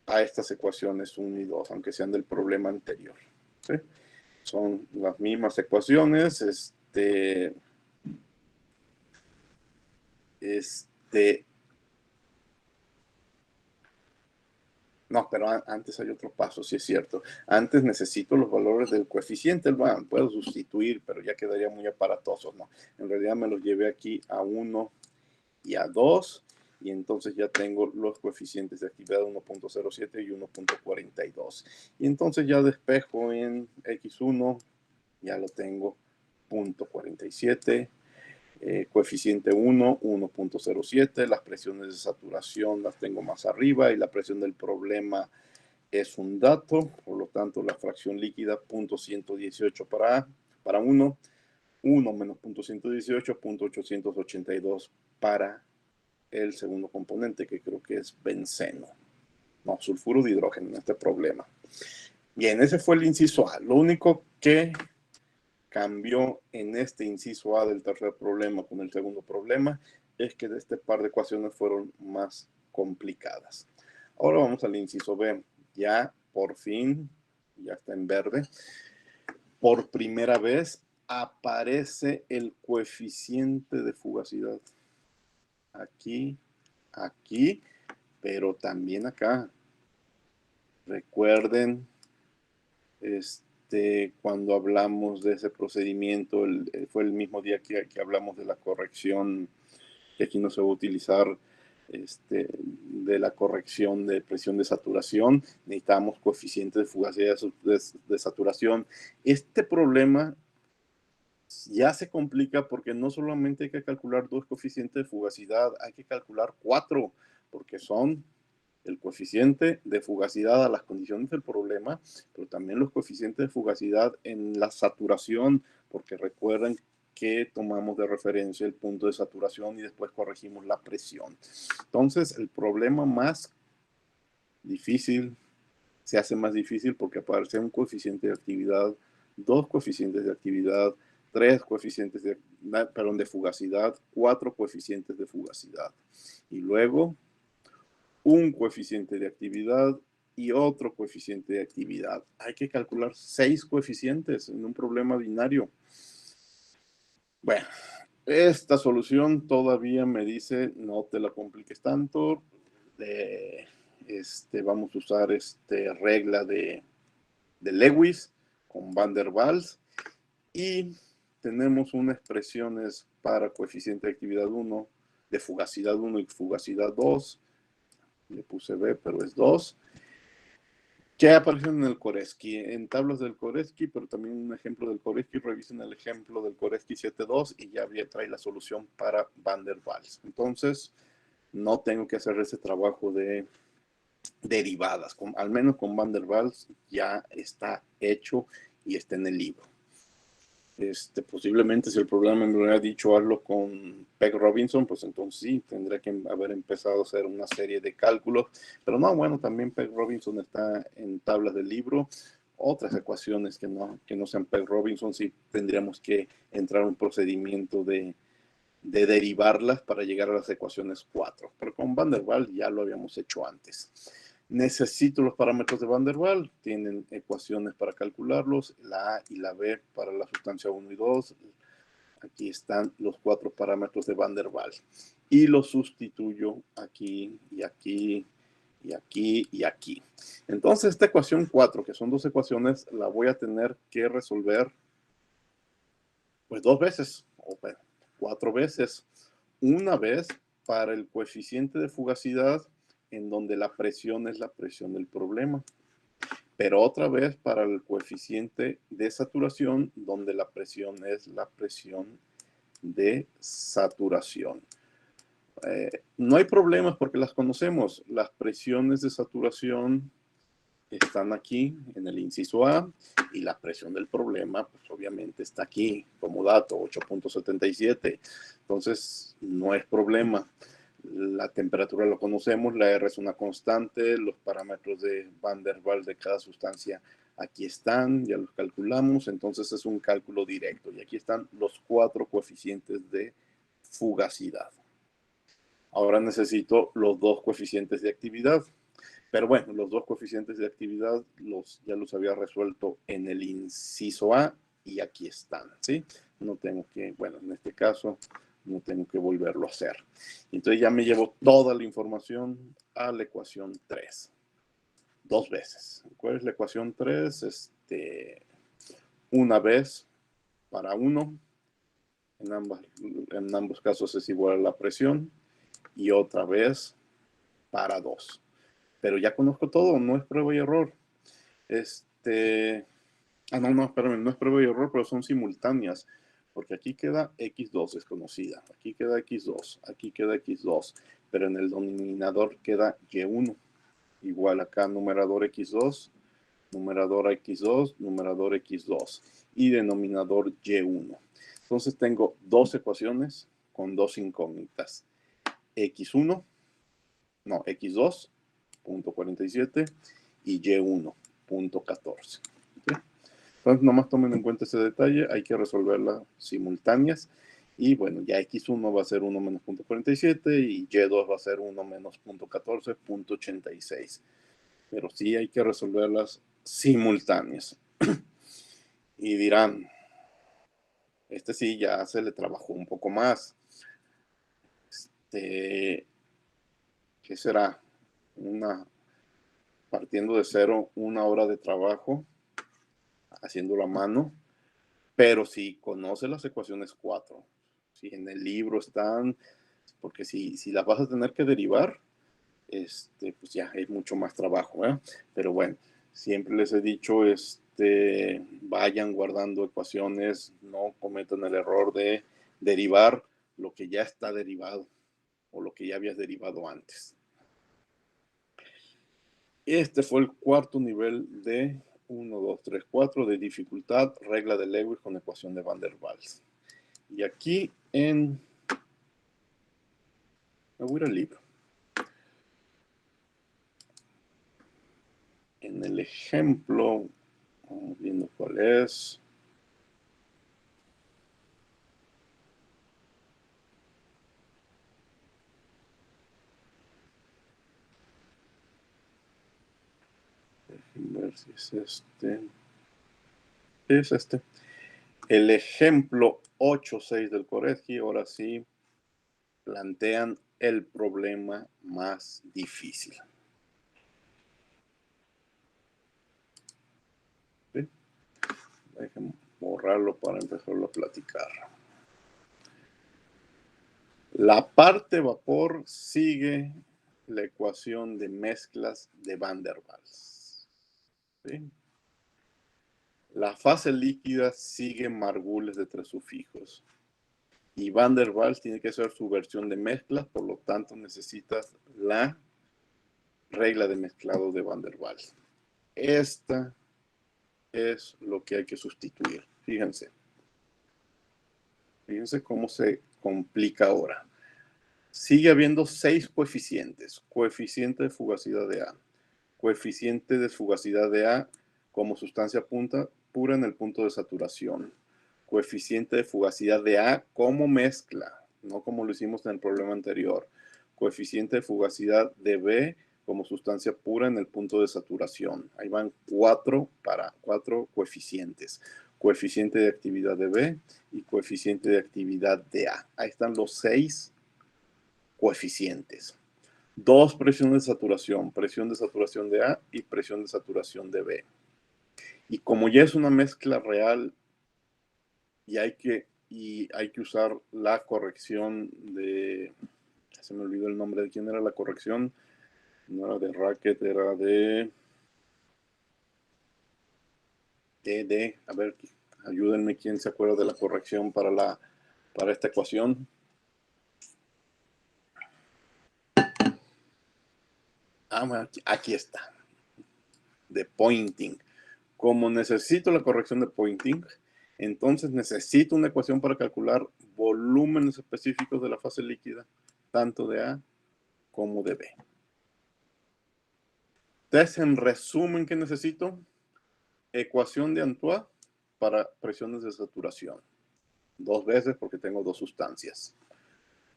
a estas ecuaciones 1 y 2, aunque sean del problema anterior, ¿sí? Son las mismas ecuaciones, no, pero antes hay otro paso, sí es cierto. Antes necesito los valores del coeficiente, bueno, puedo sustituir, pero ya quedaría muy aparatoso, ¿no? En realidad me los llevé aquí a 1 y a 2, y entonces ya tengo los coeficientes de actividad 1.07 y 1.42. Y entonces ya despejo en X1, ya lo tengo, 0.47, coeficiente 1, 1.07, las presiones de saturación las tengo más arriba y la presión del problema es un dato, por lo tanto la fracción líquida 0.118 para 1, 1 menos 0.118, 0.882 para el segundo componente, que creo que es benceno. No, sulfuro de hidrógeno en este problema. Bien, ese fue el inciso A. Lo único que cambió en este inciso A del tercer problema con el segundo problema es que de este par de ecuaciones fueron más complicadas. Ahora vamos al inciso B. Ya por fin, ya está en verde, por primera vez aparece el coeficiente de fugacidad. Aquí, aquí, pero también acá. Recuerden, cuando hablamos de ese procedimiento, fue el mismo día que hablamos de la corrección, que aquí no se va a utilizar de la corrección de presión de saturación. Necesitamos coeficiente de fugacidad de saturación. Este problema ya se complica porque no solamente hay que calcular 2 coeficientes de fugacidad, hay que calcular 4, porque son el coeficiente de fugacidad a las condiciones del problema, pero también los coeficientes de fugacidad en la saturación, porque recuerden que tomamos de referencia el punto de saturación y después corregimos la presión. Entonces, el problema más difícil se hace más difícil porque aparece un coeficiente de actividad, 2 coeficientes de actividad, 3 coeficientes de fugacidad, 4 coeficientes de fugacidad. Y luego un coeficiente de actividad y otro coeficiente de actividad. Hay que calcular 6 coeficientes en un problema binario. Bueno, esta solución todavía me dice, no te la compliques tanto. Vamos a usar regla de Lewis con Van der Waals. Y tenemos unas expresiones para coeficiente de actividad 1, de fugacidad 1 y fugacidad 2. Le puse B, pero es 2. Que aparecen en el Koreski, en tablas del Koreski, pero también un ejemplo del Koreski. Revisen el ejemplo del Koreski 7.2 y ya trae la solución para Van der Waals. Entonces, no tengo que hacer ese trabajo de derivadas. Al menos con Van der Waals ya está hecho y está en el libro. Posiblemente si el programa me hubiera dicho hazlo con Peg Robinson, pues entonces sí, tendría que haber empezado a hacer una serie de cálculos, pero no, bueno, también Peg Robinson está en tablas del libro. Otras ecuaciones que no sean Peg Robinson, sí tendríamos que entrar a un procedimiento de derivarlas para llegar a las ecuaciones 4, pero con Van der Waals ya lo habíamos hecho antes. Necesito los parámetros de Van der Waals, tienen ecuaciones para calcularlos, la A y la B para la sustancia 1 y 2. Aquí están los 4 parámetros de Van der Waals. Y los sustituyo aquí y aquí y aquí y aquí. Entonces esta ecuación 4, que son 2 ecuaciones, la voy a tener que resolver pues 2 veces, o 4 veces. Una vez para el coeficiente de fugacidad, en donde la presión es la presión del problema. Pero otra vez para el coeficiente de saturación, donde la presión es la presión de saturación. No hay problemas porque las conocemos. Las presiones de saturación están aquí en el inciso A y la presión del problema, pues obviamente está aquí como dato, 8.77. Entonces, no es problema. La temperatura lo conocemos, la R es una constante, los parámetros de Van der Waals de cada sustancia aquí están, ya los calculamos, entonces es un cálculo directo. Y aquí están los 4 coeficientes de fugacidad. Ahora necesito los 2 coeficientes de actividad. Pero bueno, los 2 coeficientes de actividad ya los había resuelto en el inciso A y aquí están, ¿sí? No tengo que, bueno, en este caso, no tengo que volverlo a hacer. Entonces ya me llevo toda la información a la ecuación 3. 2 veces. ¿Cuál es la ecuación 3? Una vez para 1. En ambos casos es igual a la presión. Y otra vez para 2. Pero ya conozco todo, no es prueba y error. No, espérame, no es prueba y error, pero son simultáneas. Porque aquí queda X2 desconocida, aquí queda X2, aquí queda X2, pero en el denominador queda Y1. Igual acá numerador X2, numerador X2, numerador X2 y denominador Y1. Entonces tengo 2 ecuaciones con 2 incógnitas. X2, 0.47 y Y1.14. ¿Okay? Entonces, nomás tomen en cuenta ese detalle, hay que resolverlas simultáneas. Y bueno, ya X1 va a ser 1 menos 0.47 y Y2 va a ser 1 menos 0.14.86. Pero sí hay que resolverlas simultáneas. Y dirán, sí ya se le trabajó un poco más. ¿Qué será? Partiendo de cero, 1 hora de trabajo, haciéndolo a mano, pero si conoce las ecuaciones 4, si en el libro están, porque si las vas a tener que derivar, pues ya hay mucho más trabajo, ¿eh? Pero bueno, siempre les he dicho, vayan guardando ecuaciones, no cometan el error de derivar lo que ya está derivado o lo que ya habías derivado antes. Este fue el cuarto nivel de 1, 2, 3, 4 de dificultad, regla de Lewis con ecuación de Van der Waals. Y aquí me voy a ir al libro. En el ejemplo, vamos viendo cuál es. Déjenme ver si es este. Es este. El ejemplo 8.6 del Koretsky, ahora sí, plantean el problema más difícil. ¿Sí? Déjenme borrarlo para empezarlo a platicar. La parte vapor sigue la ecuación de mezclas de Van der Waals. ¿Sí? La fase líquida sigue Margules de 3 sufijos. Y Van der Waals tiene que ser su versión de mezclas, por lo tanto necesitas la regla de mezclado de Van der Waals. Esta es lo que hay que sustituir. Fíjense. Fíjense cómo se complica ahora. Sigue habiendo 6 coeficientes. Coeficiente de fugacidad de A. Coeficiente de fugacidad de A como sustancia pura en el punto de saturación. Coeficiente de fugacidad de A como mezcla, no como lo hicimos en el problema anterior. Coeficiente de fugacidad de B como sustancia pura en el punto de saturación. Ahí van 4 coeficientes. Coeficiente de actividad de B y coeficiente de actividad de A. Ahí están los 6 coeficientes. 2 presiones de saturación, presión de saturación de A y presión de saturación de B. Y como ya es una mezcla real y hay que usar la corrección de, se me olvidó el nombre de quién era la corrección, no era de Racket, era a ver, ayúdenme, ¿quién se acuerda de la corrección para esta ecuación? Aquí está, de Poynting. Como necesito la corrección de Poynting, entonces necesito una ecuación para calcular volúmenes específicos de la fase líquida, tanto de A como de B. Entonces, en resumen, ¿qué necesito? Ecuación de Antoine para presiones de saturación. 2 veces porque tengo 2 sustancias.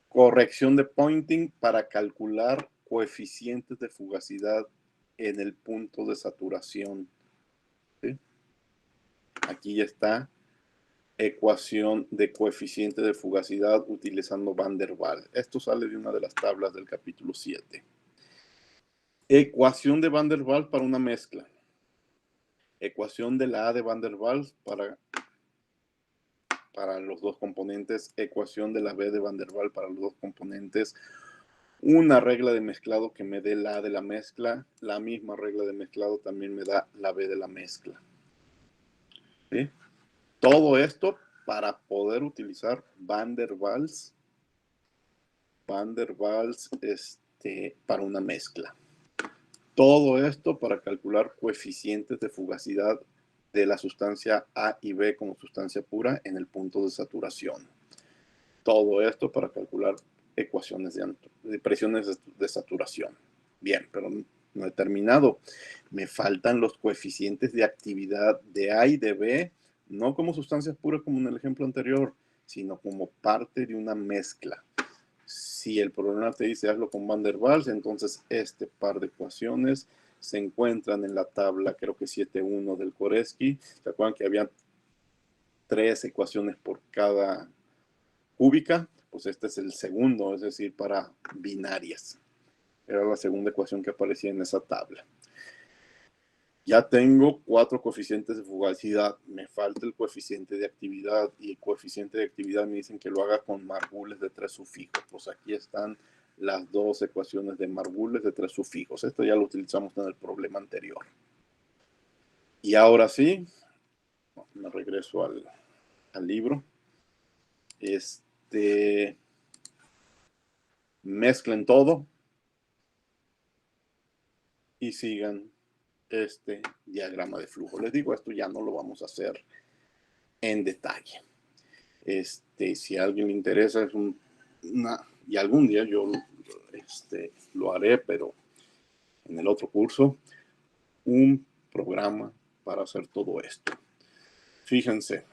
Corrección de Poynting para calcular coeficientes de fugacidad en el punto de saturación. ¿Sí? Aquí ya está. Ecuación de coeficiente de fugacidad utilizando Van der Waals. Esto sale de una de las tablas del capítulo 7. Ecuación de Van der Waals para una mezcla. Ecuación de la A de Van der Waals para los 2 componentes. Ecuación de la B de Van der Waals para los 2 componentes. Una regla de mezclado que me dé la A de la mezcla. La misma regla de mezclado también me da la B de la mezcla. ¿Sí? Todo esto para poder utilizar Van der Waals para una mezcla. Todo esto para calcular coeficientes de fugacidad de la sustancia A y B como sustancia pura en el punto de saturación. Todo esto para calcular ecuaciones de presiones de saturación. Bien, pero no he terminado. Me faltan los coeficientes de actividad de A y de B, no como sustancias puras como en el ejemplo anterior, sino como parte de una mezcla. Si el problema te dice hazlo con Van der Waals, entonces este par de ecuaciones se encuentran en la tabla, creo que 7.1 del Koretsky. ¿Se acuerdan que había 3 ecuaciones por cada cúbica? Pues este es el segundo, es decir, para binarias. Era la segunda ecuación que aparecía en esa tabla. Ya tengo 4 coeficientes de fugacidad, me falta el coeficiente de actividad, y el coeficiente de actividad me dicen que lo haga con Margules de 3 sufijos. Pues aquí están las 2 ecuaciones de Margules de 3 sufijos. Esto ya lo utilizamos en el problema anterior. Y ahora sí, me regreso al libro. Mezclen todo y sigan este diagrama de flujo. Les digo, esto ya no lo vamos a hacer en detalle. Si a alguien le interesa, es y algún día yo lo haré, pero en el otro curso, un programa para hacer todo esto. Fíjense,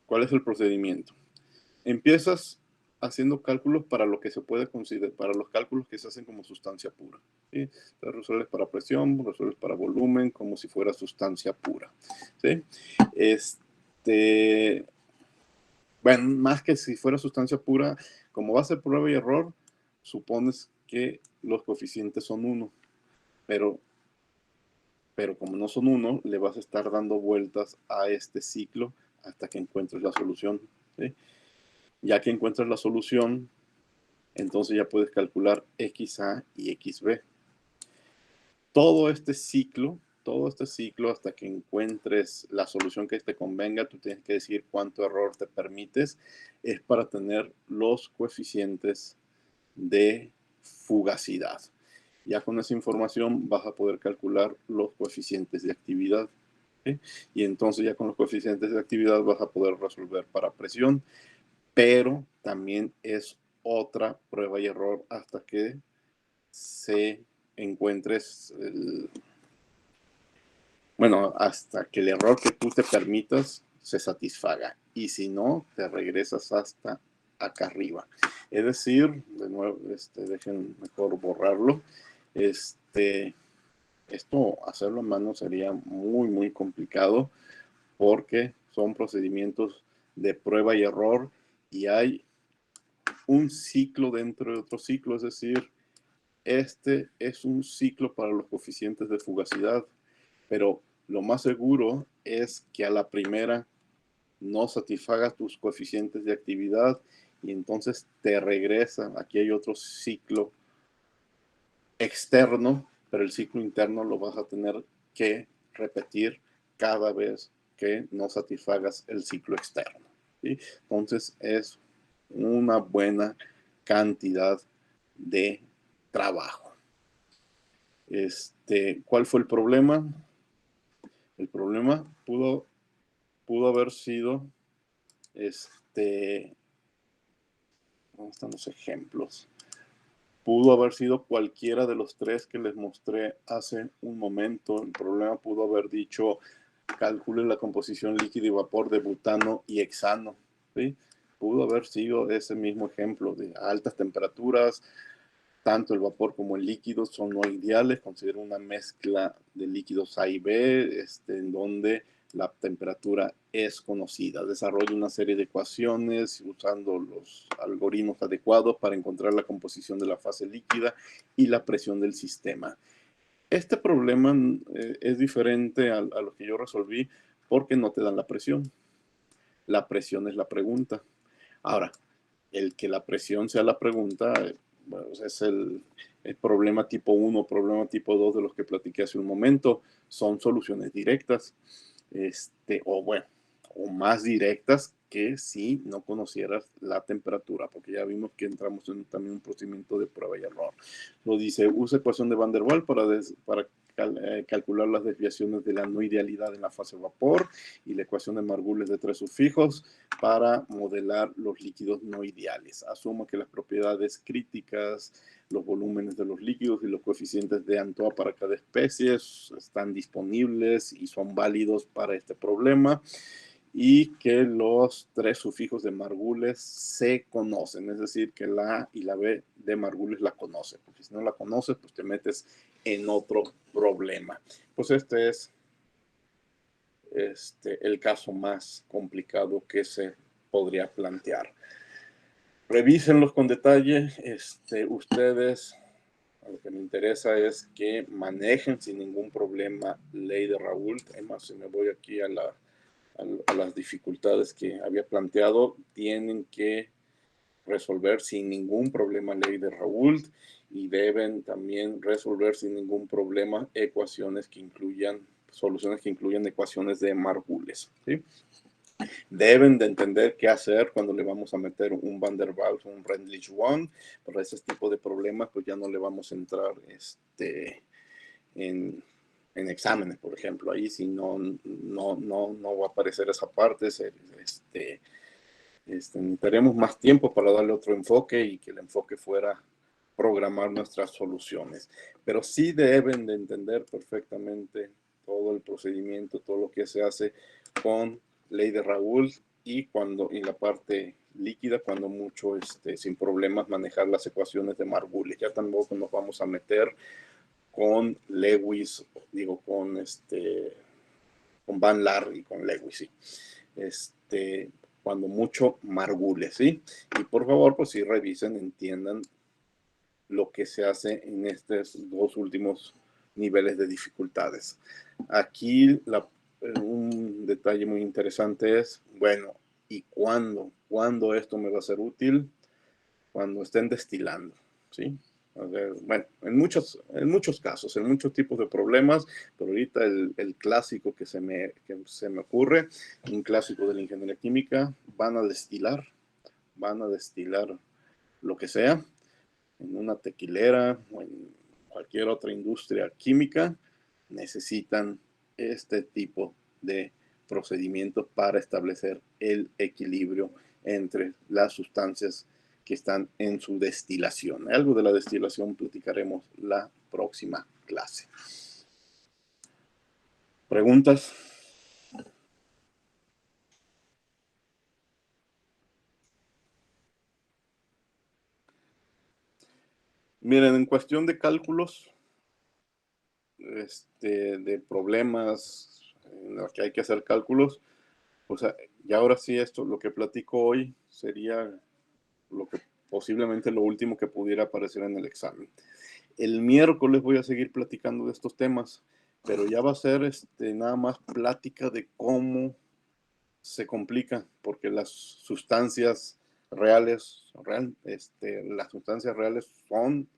¿cuál es el procedimiento? Empiezas haciendo cálculos para lo que se puede considerar, para los cálculos que se hacen como sustancia pura. ¿Sí? Entonces resuelves para presión, resuelves para volumen, como si fuera sustancia pura. ¿Sí? Bueno, más que si fuera sustancia pura, como va a ser prueba y error, supones que los coeficientes son 1, pero como no son 1, le vas a estar dando vueltas a este ciclo hasta que encuentres la solución. ¿Sí? Ya que encuentres la solución, entonces ya puedes calcular XA y XB. Todo este ciclo hasta que encuentres la solución que te convenga, tú tienes que decir cuánto error te permites, es para tener los coeficientes de fugacidad. Ya con esa información vas a poder calcular los coeficientes de actividad. ¿Sí? Y entonces ya con los coeficientes de actividad vas a poder resolver para presión, pero también es otra prueba y error hasta que se encuentres hasta que el error que tú te permitas se satisfaga. Y si no, te regresas hasta acá arriba. Es decir, de nuevo, dejen mejor borrarlo. Esto, hacerlo a mano sería muy, muy complicado porque son procedimientos de prueba y error y hay un ciclo dentro de otro ciclo, es decir, este es un ciclo para los coeficientes de fugacidad, pero lo más seguro es que a la primera no satisfaga tus coeficientes de actividad y entonces te regresa. Aquí hay otro ciclo externo, pero el ciclo interno lo vas a tener que repetir cada vez que no satisfagas el ciclo externo. ¿Sí? Entonces es una buena cantidad de trabajo. ¿Cuál fue el problema? El problema pudo haber sido, ¿dónde están los ejemplos? Pudo haber sido cualquiera de los 3 que les mostré hace un momento. El problema pudo haber dicho, calcule la composición líquido y vapor de butano y hexano. ¿Sí? Pudo haber sido ese mismo ejemplo de altas temperaturas. Tanto el vapor como el líquido son no ideales. Considero una mezcla de líquidos A y B, en donde la temperatura es conocida. Desarrolla una serie de ecuaciones usando los algoritmos adecuados para encontrar la composición de la fase líquida y la presión del sistema. Este problema es diferente a lo que yo resolví porque no te dan la presión. La presión es la pregunta. Ahora, el que la presión sea la pregunta, bueno, es el problema tipo 1, problema tipo 2 de los que platiqué hace un momento. Son soluciones directas, o más directas que si no conocieras la temperatura, porque ya vimos que entramos en también un procedimiento de prueba y error. Lo dice, usa ecuación de Van der Waals para calcular las desviaciones de la no idealidad en la fase vapor y la ecuación de Margules de 3 sufijos para modelar los líquidos no ideales. Asumo que las propiedades críticas, los volúmenes de los líquidos y los coeficientes de Antoine para cada especie están disponibles y son válidos para este problema, y que los 3 sufijos de Margules se conocen, es decir, que la A y la B de Margules la conoce, porque si no la conoces, pues te metes en otro problema. Pues este es el caso más complicado que se podría plantear. Revísenlos con detalle. Ustedes lo que me interesa es que manejen sin ningún problema ley de Raoult. Además, si me voy aquí a las dificultades que había planteado, tienen que resolver sin ningún problema ley de Raoult y deben también resolver sin ningún problema ecuaciones que incluyan, soluciones que incluyan ecuaciones de Margules, ¿sí? Deben de entender qué hacer cuando le vamos a meter un Van der Waals o un Redlich-One. Para ese tipo de problemas, pues ya no le vamos a entrar en exámenes, por ejemplo. Ahí si no va a aparecer esa parte. Necesitaremos más tiempo para darle otro enfoque y que el enfoque fuera programar nuestras soluciones. Pero sí deben de entender perfectamente todo el procedimiento, todo lo que se hace con ley de Raoult y la parte líquida, cuando mucho sin problemas manejar las ecuaciones de Margulis. Ya tampoco nos vamos a meter con Lewis, digo, con Van Laar y con Lewis, ¿sí? Cuando mucho Margules, ¿sí? Y por favor, pues sí revisen, entiendan lo que se hace en estos dos últimos niveles de dificultades. Aquí un detalle muy interesante es, bueno, ¿y cuándo? ¿Cuándo esto me va a ser útil? Cuando estén destilando, ¿sí? Bueno, en muchos casos, en muchos tipos de problemas, pero ahorita el clásico que se me ocurre, un clásico de la ingeniería química, van a destilar lo que sea, en una tequilera o en cualquier otra industria química, necesitan este tipo de procedimientos para establecer el equilibrio entre las sustancias que están en su destilación. Algo de la destilación platicaremos la próxima clase. ¿Preguntas? Miren, en cuestión de cálculos, de problemas en los que hay que hacer cálculos, o sea, y ahora sí esto, lo que platico hoy sería lo que posiblemente lo último que pudiera aparecer en el examen. El miércoles voy a seguir platicando de estos temas, pero ya va a ser nada más plática de cómo se complica, porque las sustancias reales son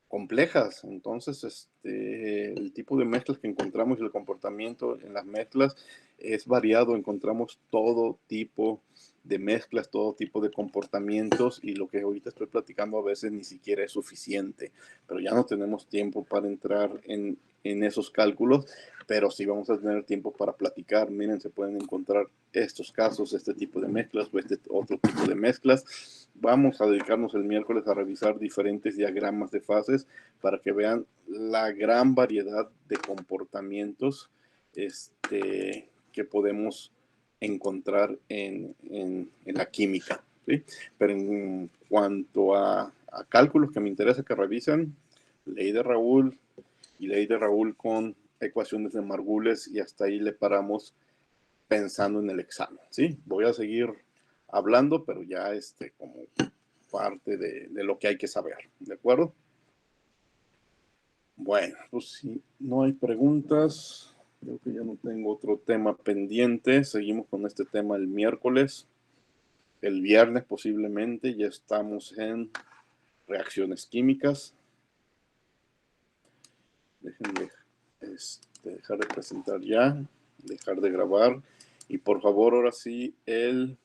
complejas. Entonces, el tipo de mezclas que encontramos y el comportamiento en las mezclas es variado. Encontramos todo tipo de mezclas, todo tipo de comportamientos, y lo que ahorita estoy platicando a veces ni siquiera es suficiente. Pero ya no tenemos tiempo para entrar en esos cálculos, pero sí vamos a tener tiempo para platicar. Miren, se pueden encontrar estos casos, este tipo de mezclas o este otro tipo de mezclas. Vamos a dedicarnos el miércoles a revisar diferentes diagramas de fases para que vean la gran variedad de comportamientos que podemos encontrar en la química, ¿sí? Pero en cuanto a cálculos que me interesa que revisen, ley de Raoult y ley de Raoult con ecuaciones de Margules, y hasta ahí le paramos pensando en el examen, ¿sí? Voy a seguir hablando, pero ya como parte de lo que hay que saber, ¿de acuerdo? Bueno, pues si no hay preguntas, creo que ya no tengo otro tema pendiente. Seguimos con este tema el miércoles. El viernes posiblemente ya estamos en reacciones químicas. Déjenme dejar de presentar ya, dejar de grabar. Y por favor, ahora sí, el